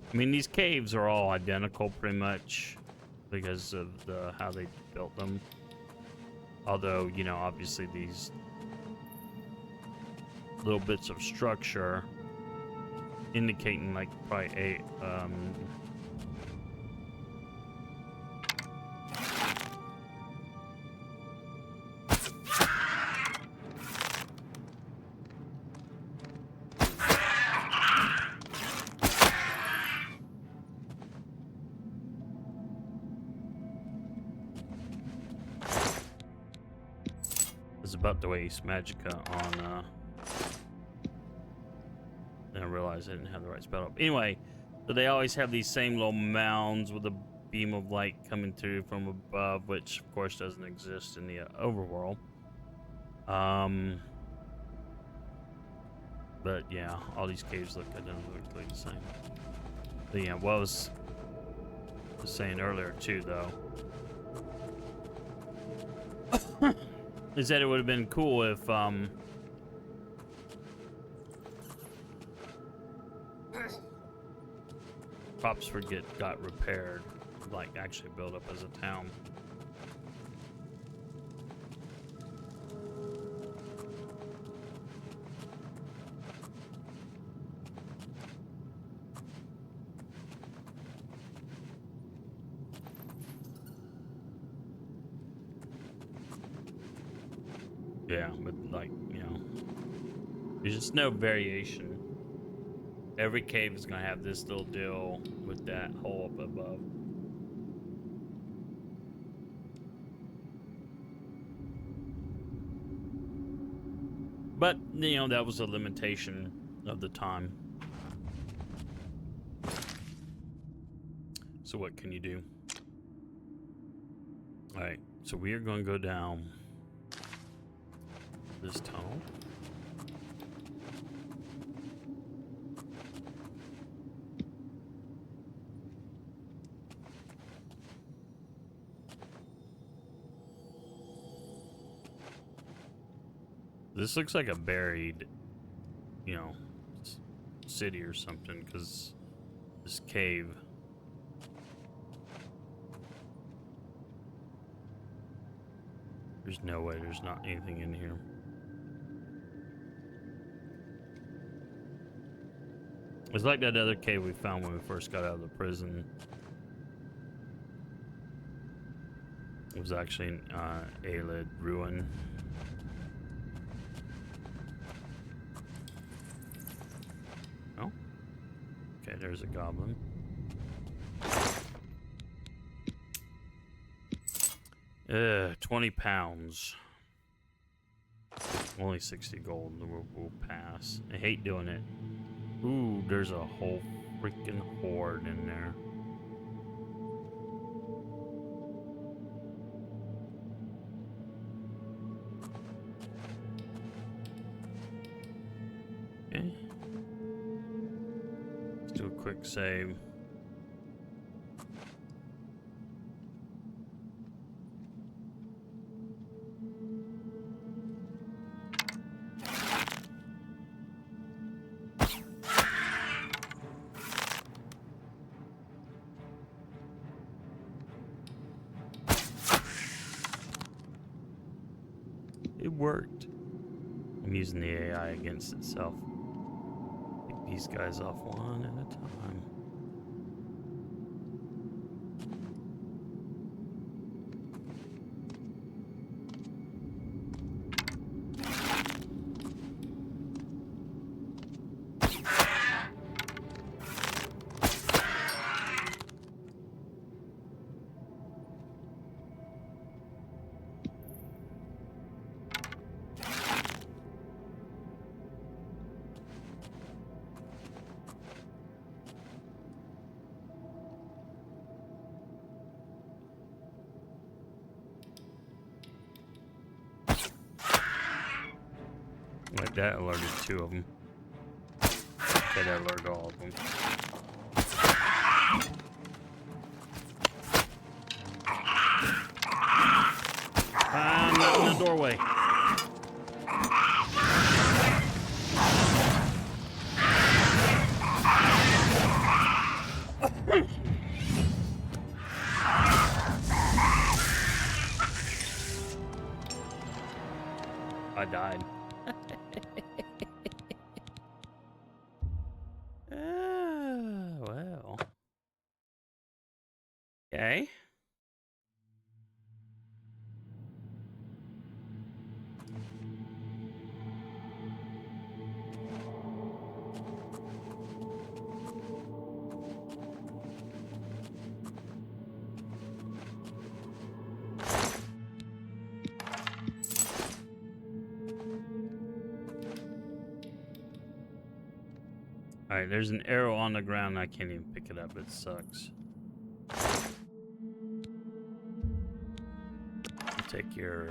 I mean, these caves are all identical pretty much because of how they built them. Although, you know, obviously these little bits of structure indicating like probably a it's about to waste magicka on and I realized I didn't have the right spell up. Anyway, so they always have these same little mounds with a beam of light coming through from above, which of course doesn't exist in the overworld. But yeah, all these caves look identically the same. But yeah, what I was saying earlier too, though, is that it would have been cool if Cropsford got repaired, like actually built up as a town. Yeah, but like, you know, there's just no variation. Every cave is gonna have this little deal with that hole up above. But, you know, that was a limitation of the time. So what can you do? All right, so we are going to go down this tunnel. This looks like a buried, you know, city or something, because this cave. There's no way there's not anything in here. It's like that other cave we found when we first got out of the prison. It was actually an Ayleid ruin. Oh. Okay, there's a goblin. 20 pounds. Only 60 gold. We'll pass. I hate doing it. Ooh, there's a whole freaking horde in there. Okay. Let's do a quick save. It worked. I'm using the AI against itself. Pick these guys off one at a time. Like that alerted 2 of them. Okay, that alerted all of them. I'm not in the doorway. I died. Well. Okay. Alright, there's an arrow on the ground. I can't even pick it up. It sucks. Take your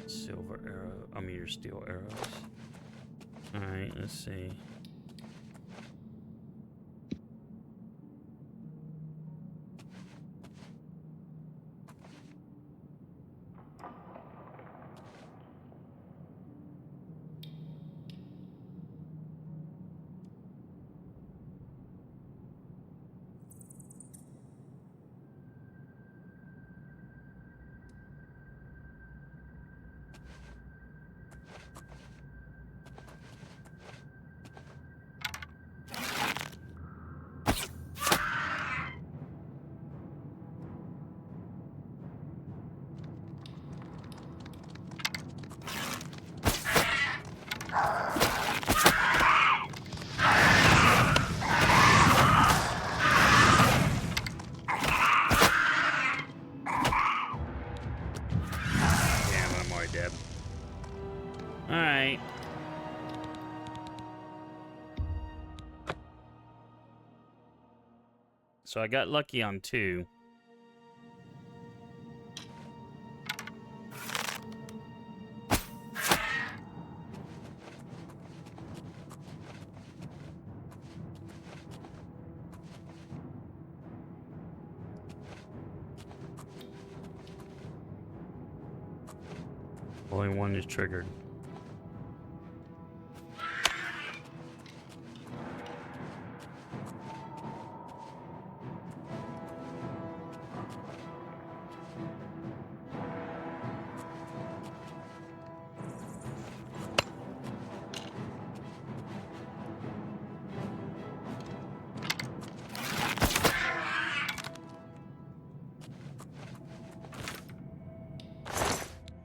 silver arrow. I mean, your steel arrows. Alright, let's see. So I got lucky on 2. Only 1 is triggered.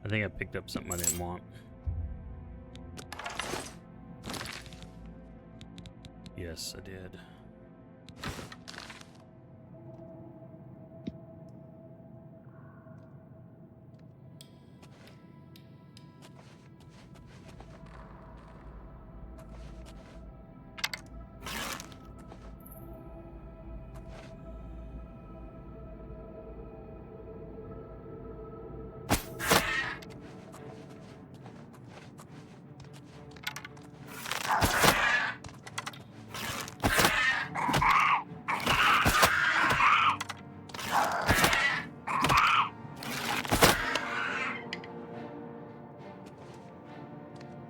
I think I picked up something I didn't want. Yes, I did.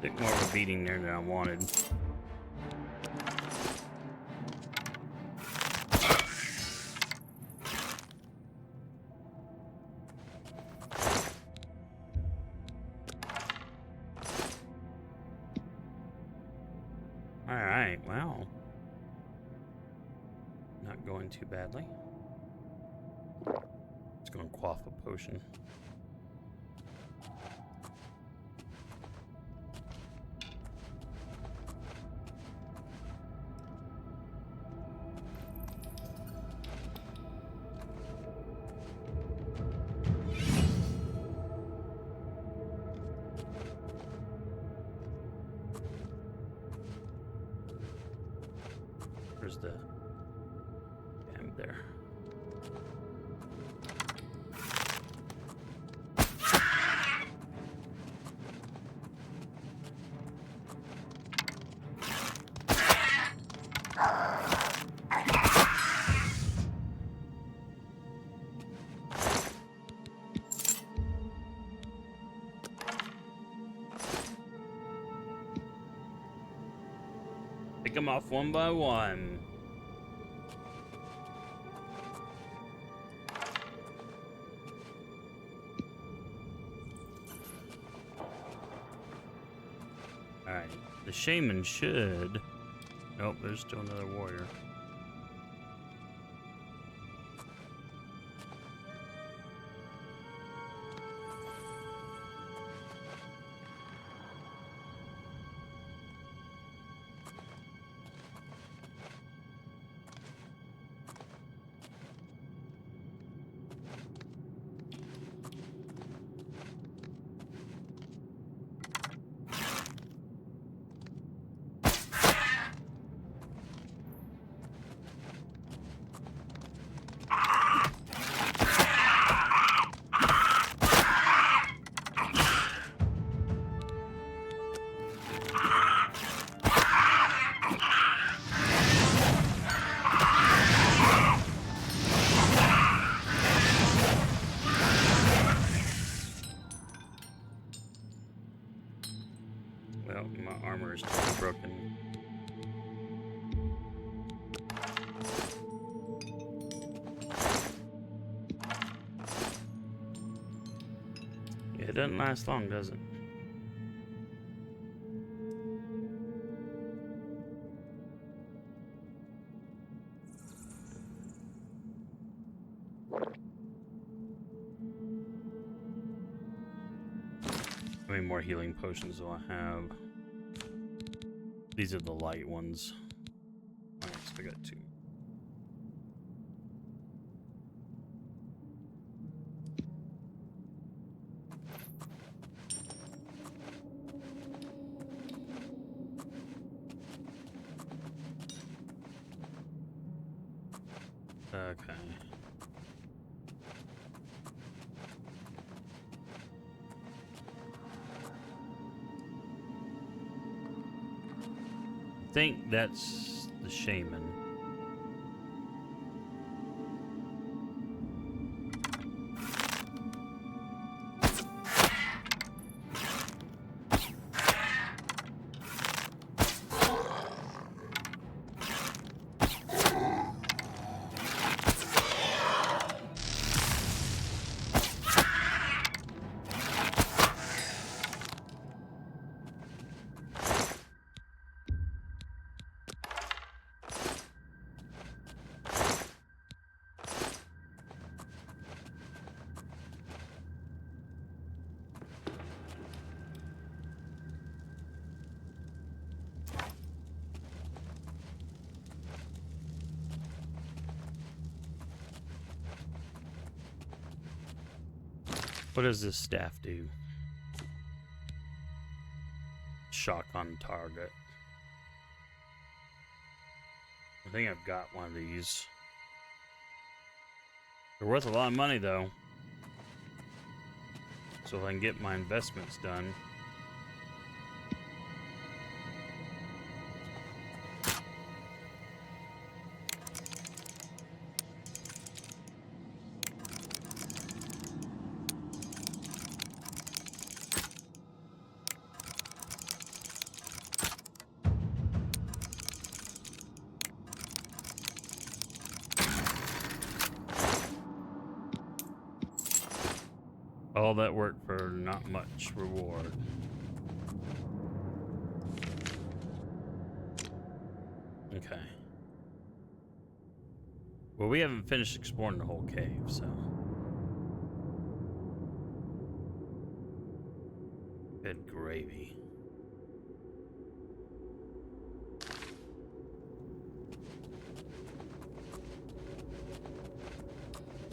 Took more of a beating there than I wanted. Alright, well. Not going too badly. Let's go and quaff a potion. Where's the M there? Pick them off one by one. Alright, the shaman should... Nope, there's still another warrior. Well, my armor is totally broken. Yeah, it doesn't last long, does it? How many more healing potions do I have? These are the light ones. Alright, so I got 2. Okay. I think that's the shaman. What does this staff do? Shock on target. I think I've got one of these. They're worth a lot of money though. So if I can get my investments done. All that work for not much reward. Okay. Well, we haven't finished exploring the whole cave, so. Good gravy.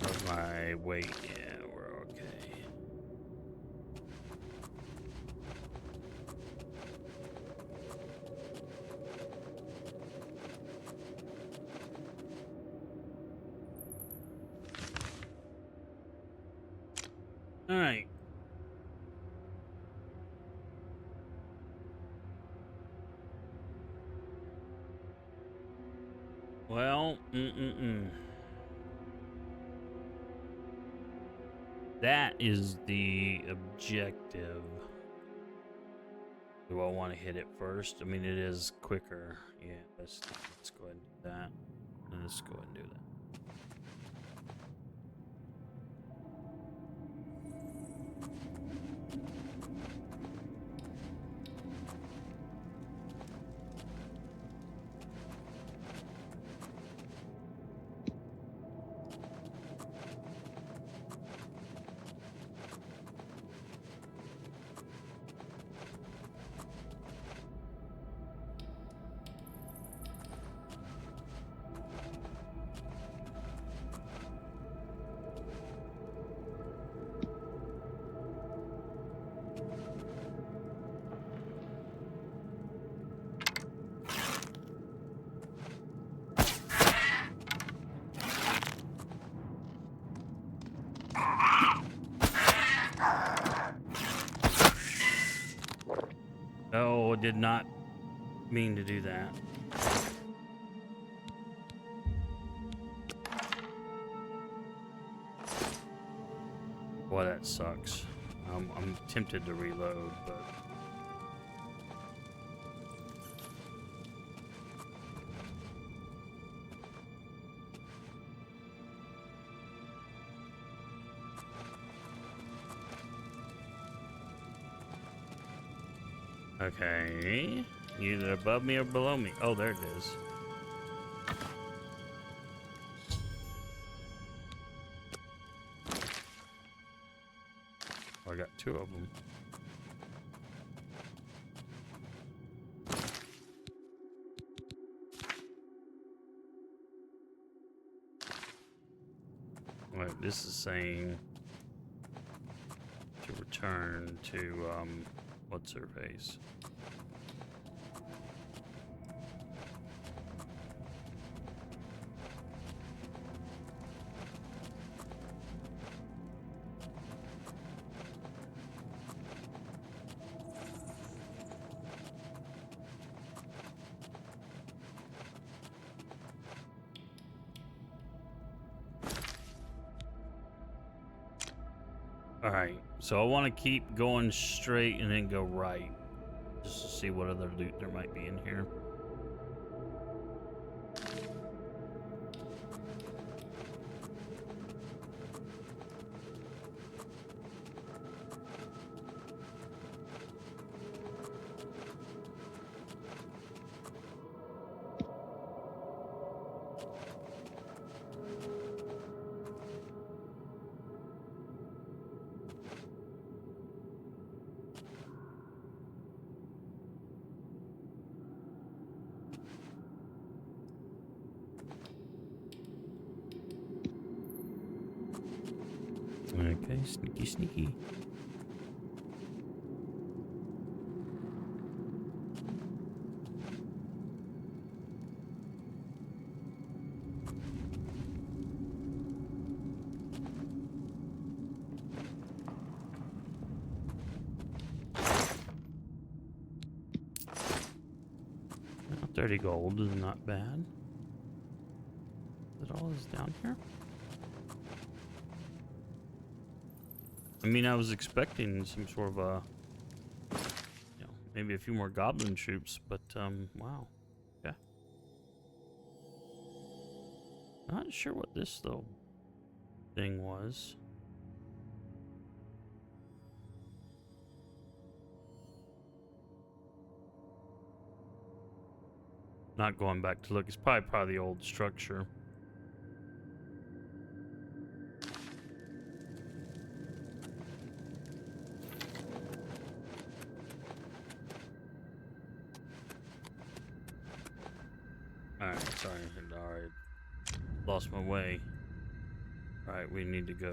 How's my weight? Yeah, we're okay. All right. Well, that is the objective. Do I want to hit it first? I mean, it is quicker. Yeah, let's go ahead and do that. And let's go ahead and do that. Oh, did not mean to do that. Boy, that sucks. I'm tempted to reload, but okay. Either above me or below me. Oh, there it is. Oh, I got two of them. Wait, this is saying to return to what's her face? All right, so I want to keep going straight and then go right, just to see what other loot there might be in here. Okay, sneaky, sneaky. Well, 30 gold is not bad. Is it all is down here? I mean, I was expecting some sort of a, maybe a few more goblin troops, but wow, yeah. Not sure what this little thing was. Not going back to look. It's probably part of the old structure. Alright, sorry. Alright. Lost my way. Alright, we need to go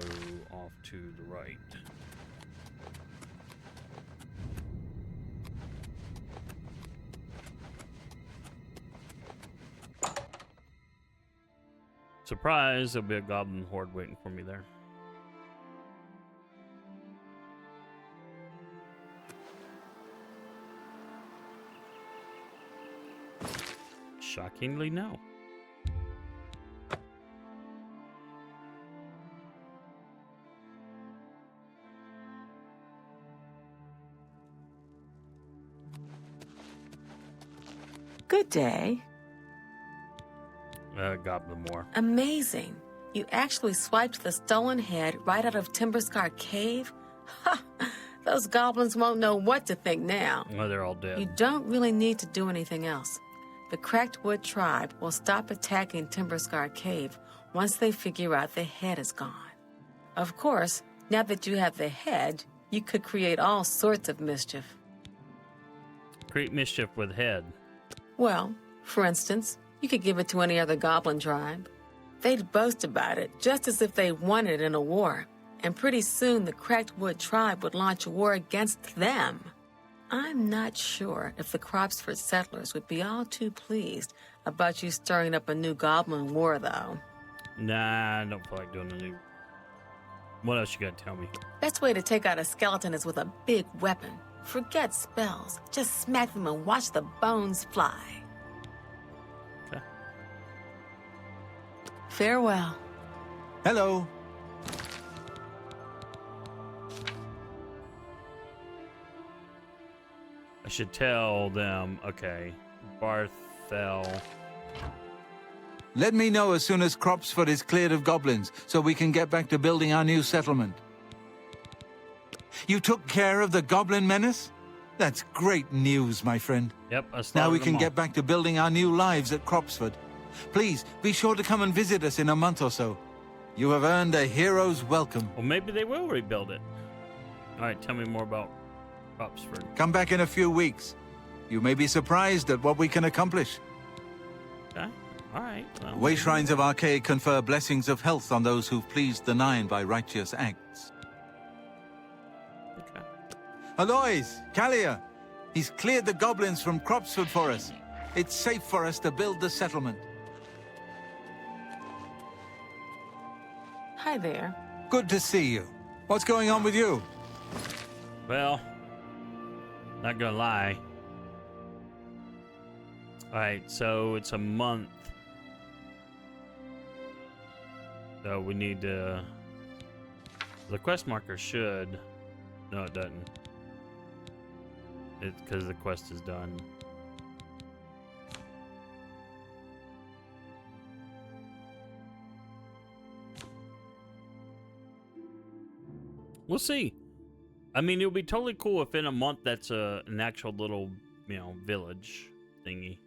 off to the right. Surprise, there'll be a goblin horde waiting for me there. Shockingly, no. Good day. Goblin War. Amazing. You actually swiped the stolen head right out of Timberscar Cave? Ha! Those goblins won't know what to think now. Well, they're all dead. You don't really need to do anything else. The Cracked Wood tribe will stop attacking Timberscar Cave once they figure out the head is gone. Of course, now that you have the head, you could create all sorts of mischief. Create mischief with head. Well, for instance, you could give it to any other goblin tribe. They'd boast about it just as if they won it in a war, and pretty soon the Cracked Wood tribe would launch a war against them. I'm not sure if the Cropsford settlers would be all too pleased about you stirring up a new goblin war, though. Nah, I don't feel like doing a new... What else you gotta tell me? Best way to take out a skeleton is with a big weapon. Forget spells. Just smack them and watch the bones fly. Okay. Farewell. Hello. I should tell them, okay, Barthel. Let me know as soon as Cropsford is cleared of goblins, so we can get back to building our new settlement. You took care of the goblin menace? That's great news, my friend. Yep, I Now we slaughtered can them get back to building our new lives at Cropsford. Please, be sure to come and visit us in a month or so. You have earned a hero's welcome. Well, maybe they will rebuild it. All right, tell me more about Cropsford. Come back in a few weeks. You may be surprised at what we can accomplish. Okay, all right. Well, Way shrines of Arcade confer blessings of health on those who've pleased the Nine by righteous acts. okay. Alois, Kalia, he's cleared the goblins from Cropsford for us. It's safe for us to build the settlement. Hi there. Good to see you. What's going on with you? Well, not gonna lie. All right, so it's a month. So we need to The quest marker should. No, it doesn't. It's because the quest is done. We'll see. I mean, it would be totally cool if in a month that's an actual little, you know, village thingy.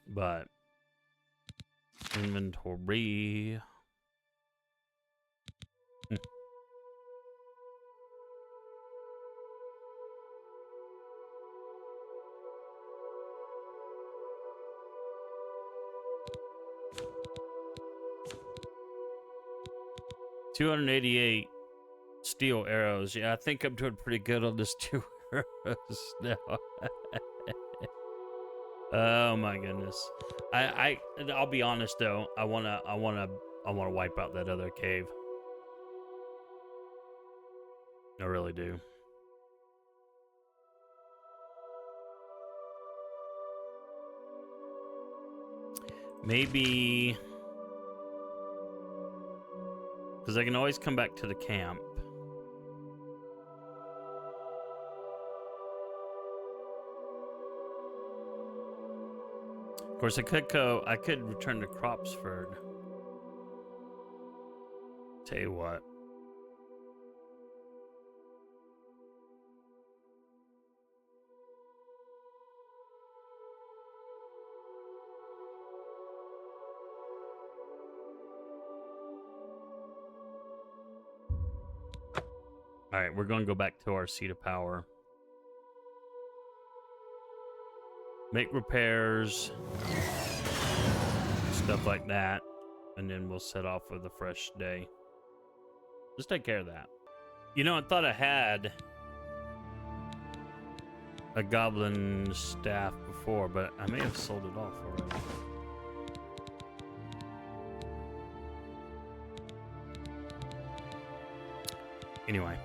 But inventory. $288 steel arrows. Yeah, I think I'm doing pretty good on this 2 arrows now. Oh my goodness. I'll be honest though. I wanna wipe out that other cave. I really do. Maybe because I can always come back to the camp. Of course, I could return to Cropsford. Tell you what. All right, we're going to go back to our seat of power. Make repairs, stuff like that, and then we'll set off with a fresh day. Just take care of that. You know, I thought I had a goblin staff before, but I may have sold it off already. Anyway.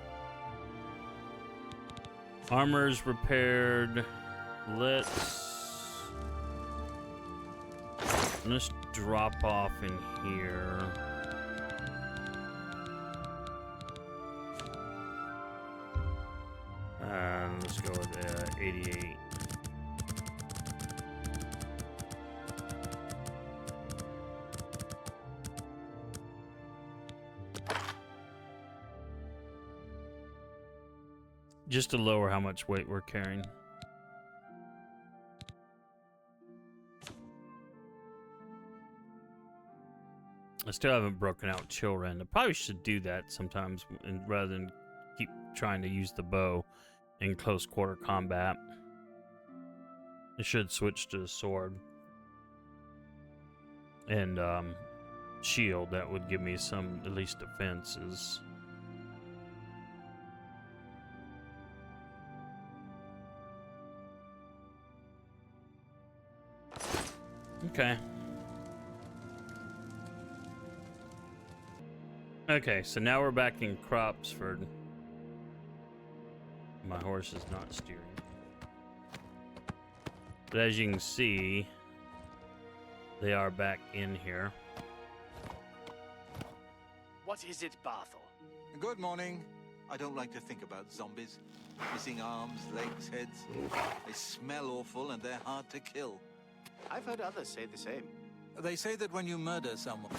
Armor's repaired. Let's drop off in here. Let's go with 88. Just to lower how much weight we're carrying. I still haven't broken out children. I probably should do that sometimes rather than keep trying to use the bow in close quarter combat. I should switch to the sword and shield. That would give me some at least defenses. Okay. Okay, so now we're back in Cropsford. My horse is not steering. But as you can see, they are back in here. What is it, Barthel? Good morning. I don't like to think about zombies. Missing arms, legs, heads. They smell awful and they're hard to kill. I've heard others say the same. They say that when you murder someone...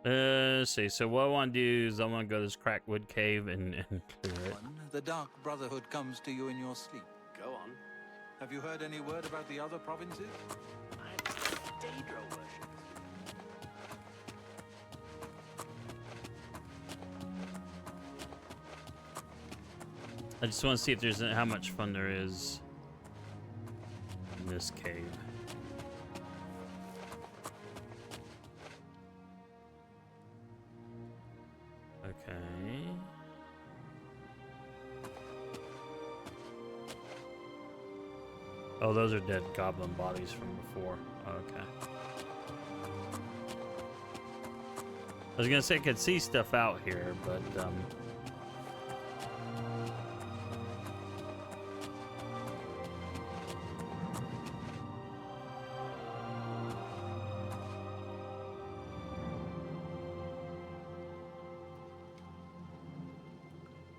Let's see. So what I want to do is I want to go to this crackwood cave and clear it. The Dark Brotherhood comes to you in your sleep. Go on. Have you heard any word about the other provinces? I'm Daedra worship. I just want to see if there's how much fun there is in this cave. Okay. Oh, those are dead goblin bodies from before. Okay. I was gonna say I could see stuff out here, but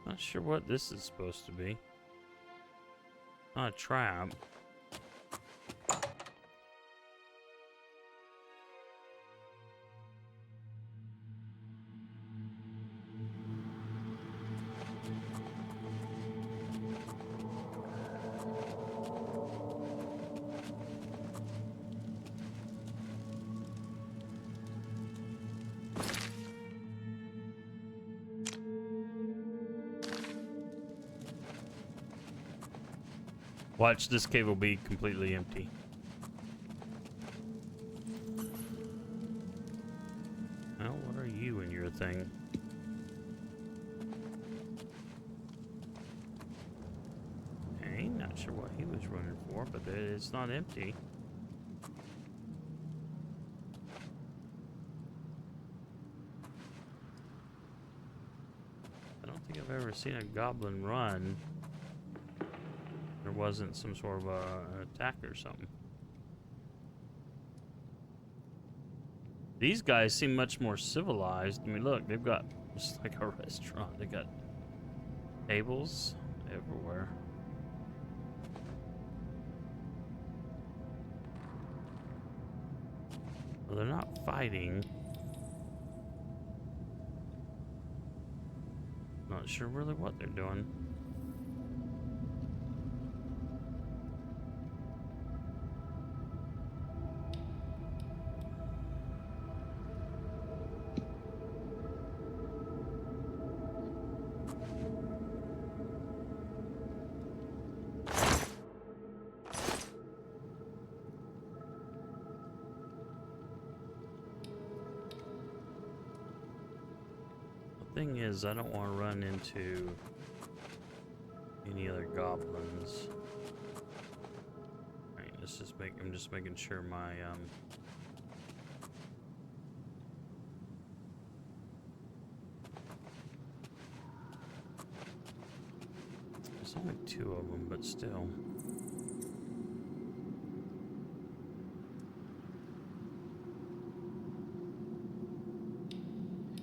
Not sure what this is supposed to be. Not a trap. Watch, this cave will be completely empty. Well, what are you and your thing? Okay, not sure what he was running for, but it's not empty. I don't think I've ever seen a goblin run. There wasn't some sort of an attack or something. These guys seem much more civilized. I mean, look, they've got just like a restaurant. They got tables everywhere. Well, they're not fighting. Not sure really what they're doing. Thing is, I don't want to run into any other goblins. Alright, let's just make, I'm just making sure my there's only 2 of them, but still.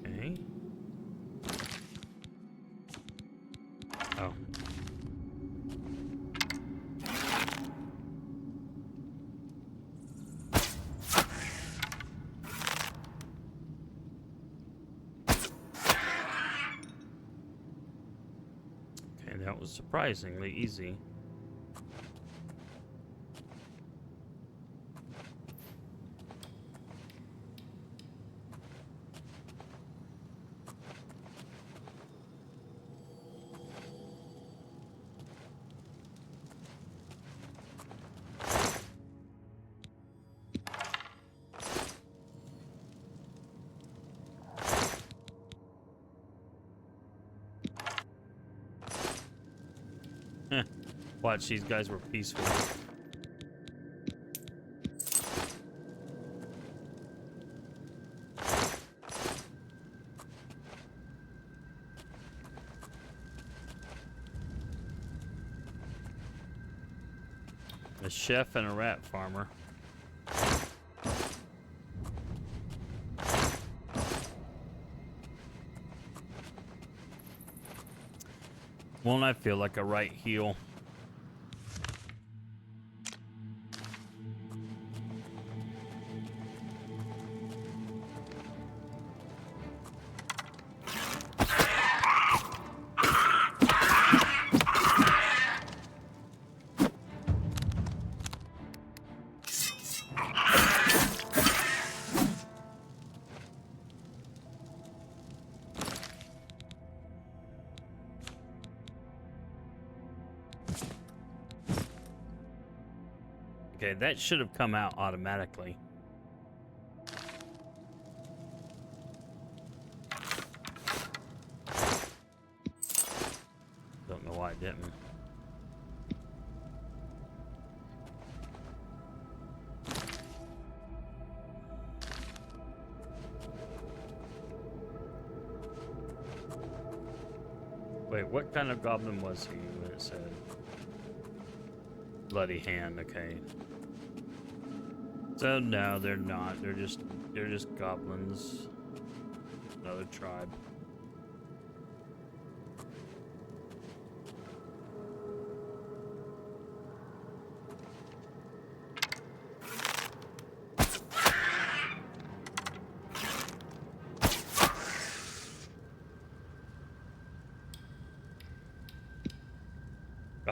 Okay. Oh. Okay, that was surprisingly easy. Watch, these guys were peaceful. A chef and a rat farmer. Won't I feel like a right heel? Okay, that should have come out automatically. Don't know why it didn't. Wait, what kind of goblin was he when it said bloody hand? Okay. So no, they're not. They're just goblins. Another tribe.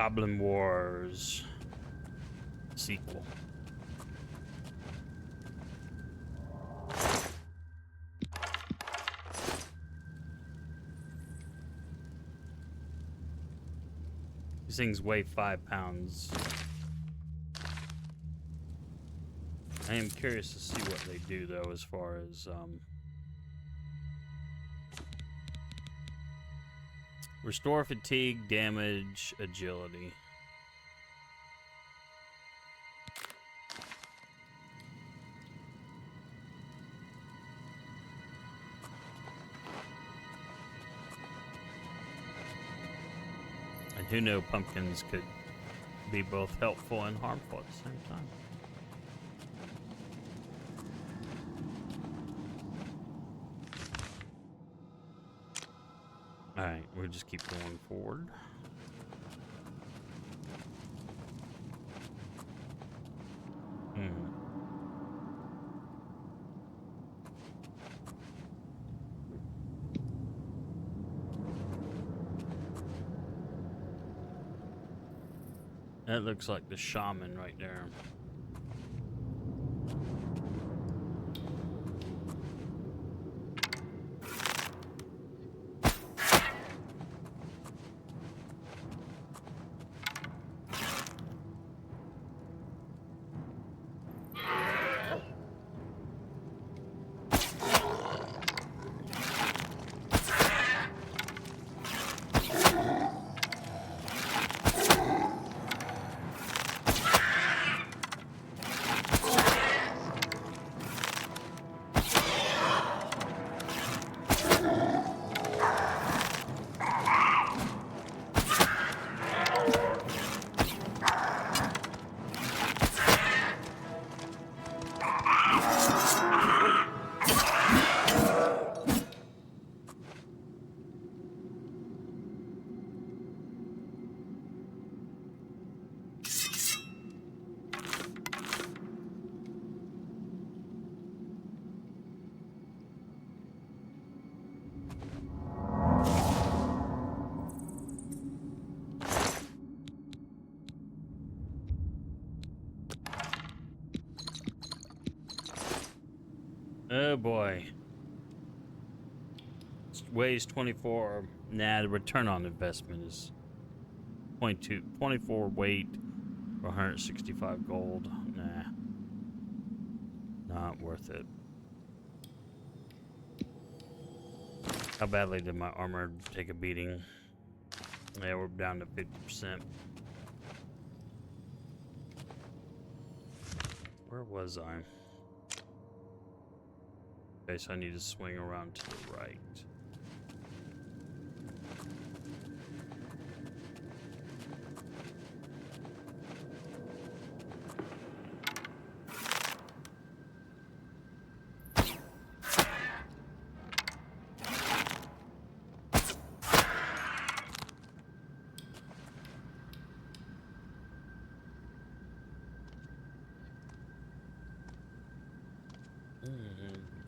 Goblin Wars sequel. These things weigh 5 pounds. I am curious to see what they do though, as far as restore fatigue, damage, agility. I do know pumpkins could be both helpful and harmful at the same time. Alright, we'll just keep going forward. That looks like the shaman right there. Oh boy. Weighs 24. Nah, the return on investment is 24 weight for 165 gold. Nah. Not worth it. How badly did my armor take a beating? Yeah, we're down to 50%. Where was I? Okay, so I need to swing around to the right.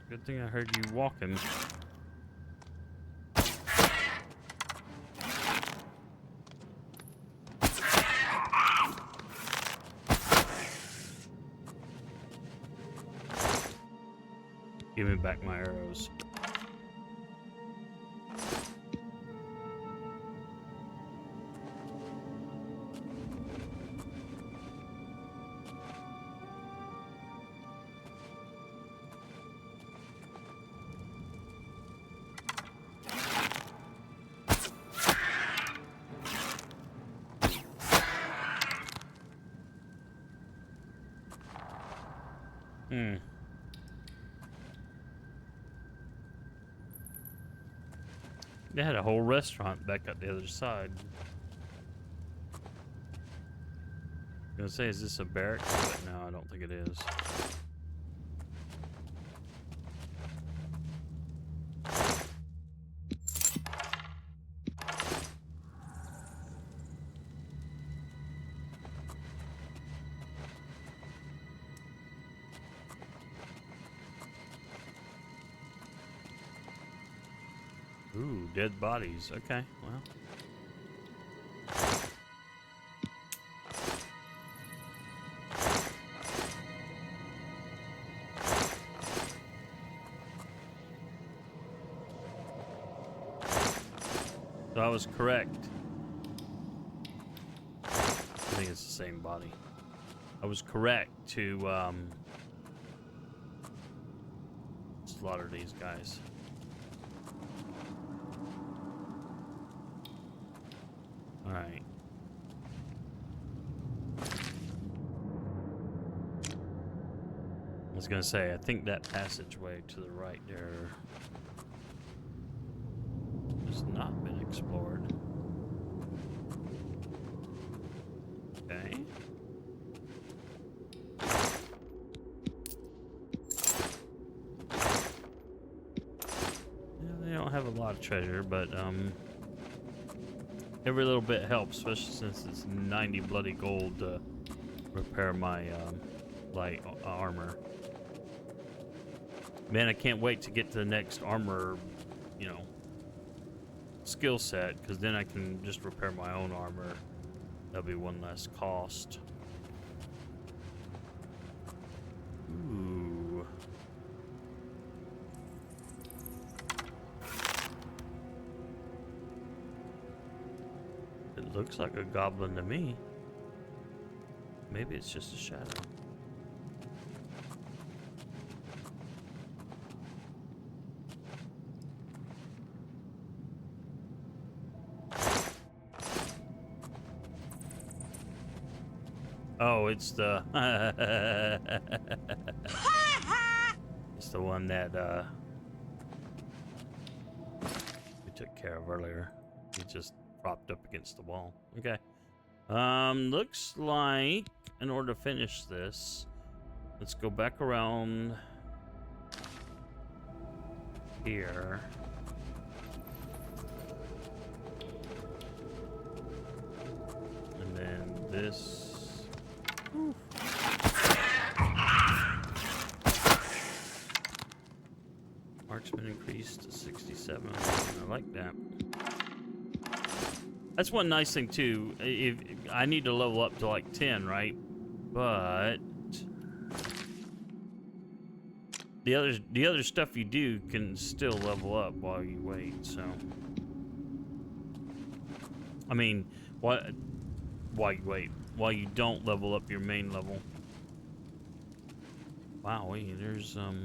Good thing I heard you walking. Give me back my arrows. They had a whole restaurant back up the other side. I was gonna say, is this a barracks? But no, I don't think it is. Ooh, dead bodies. Okay, well. So I was correct. I think it's the same body. I was correct to slaughter these guys. All right. I was gonna say, I think that passageway to the right there has not been explored. Okay. Yeah, they don't have a lot of treasure, but every little bit helps, especially since it's 90 bloody gold to repair my light armor. Man, I can't wait to get to the next armor, you know, skill set, because then I can just repair my own armor. That'll be one less cost. Ooh. It looks like a goblin to me. Maybe it's just a shadow. Oh, it's the it's the one that we took care of earlier. He just propped up against the wall. Okay. Looks like in order to finish this, let's go back around here. And then this. Marksman increased to 67. I like that. That's one nice thing too. If I need to level up to like 10, right? But the other stuff you do can still level up while you wait. So I mean, while you wait, while you don't level up your main level. Wow, wait, there's okay.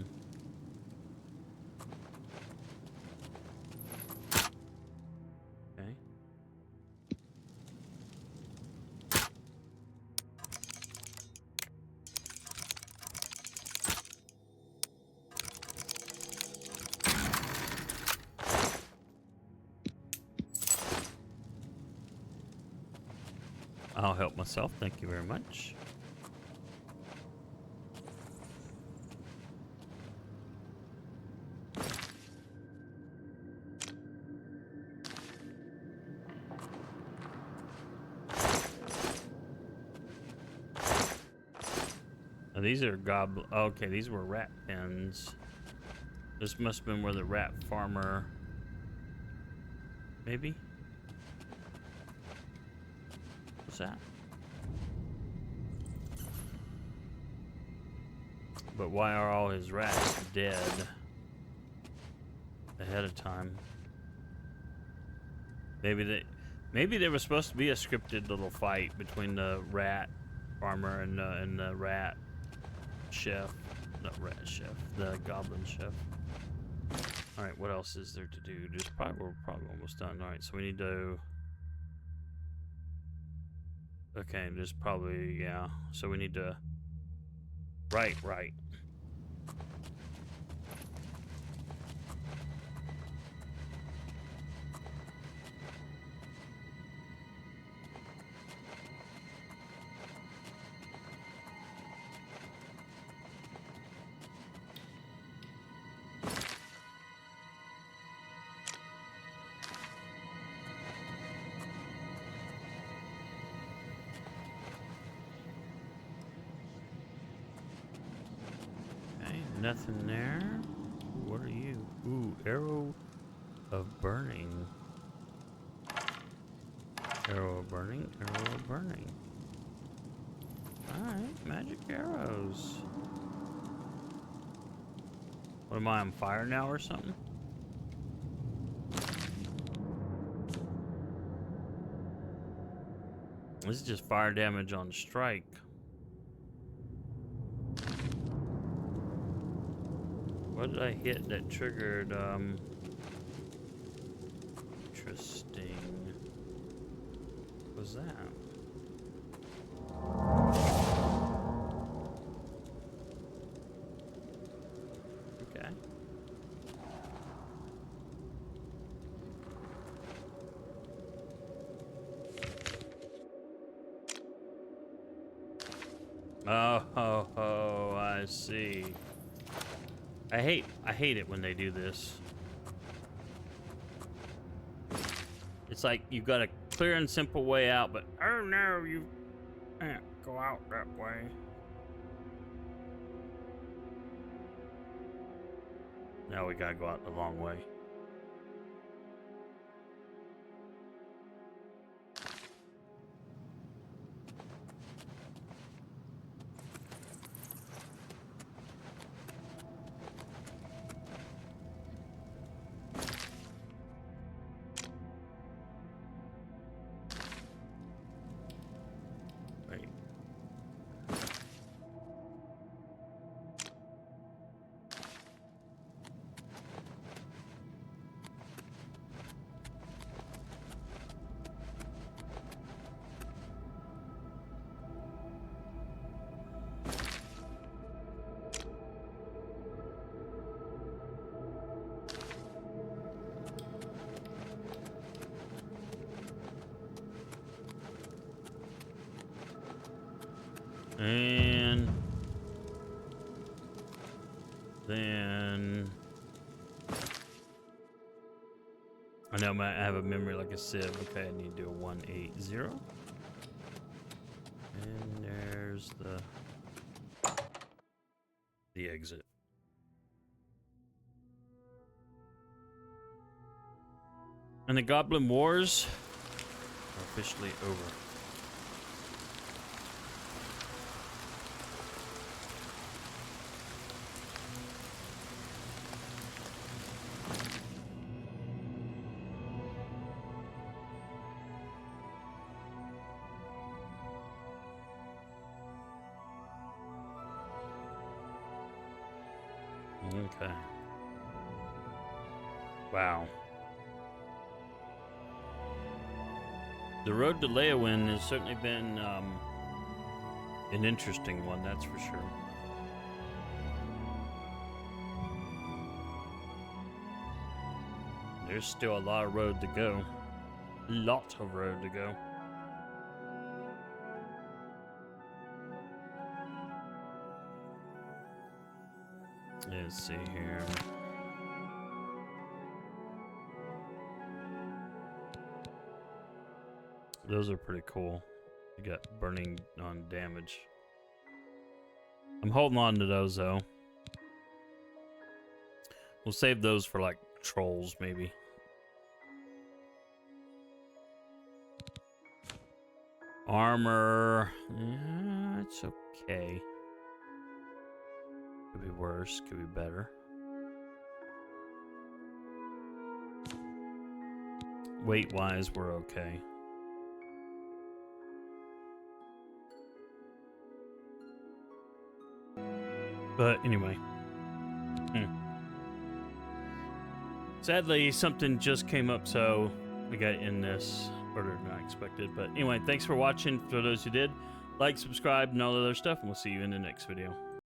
I'll help myself, thank you very much. Now these are goblin. Okay, these were rat pens. This must have been where the rat farmer. Maybe. What's that? But why are all his rats dead ahead of time? Maybe there was supposed to be a scripted little fight between the rat farmer and the rat chef. Not rat chef, the goblin chef. All right, what else is there to do? We're probably almost done. All right, so we need to. Okay, there's probably, yeah. So we need to. Right. Nothing there. What are you? Ooh, arrow of burning. Arrow of burning. Arrow of burning. Alright, magic arrows. What am I on fire now or something? This is just fire damage on strike. What did I hit that triggered? Interesting. What was that? Okay. Oh, I see. I hate it when they do this. It's like you've got a clear and simple way out, but oh no, you can't go out that way. Now we gotta go out the long way. And then I know I have a memory like a sieve. Okay, I need to do a 180. And there's the exit. And the Goblin Wars are officially over. Okay. Wow. The road to Leyawin has certainly been an interesting one, that's for sure. There's still a lot of road to go. Lot of road to go. Let's see here. Those are pretty cool. You got burning on damage. I'm holding on to those though. We'll save those for like trolls maybe. Armor. Yeah, it's okay. Could be worse, could be better. Weight-wise, we're okay. But anyway. Sadly, something just came up, so we got in this order than I expected. But anyway, thanks for watching. For those who did, like, subscribe, and all the other stuff, and we'll see you in the next video.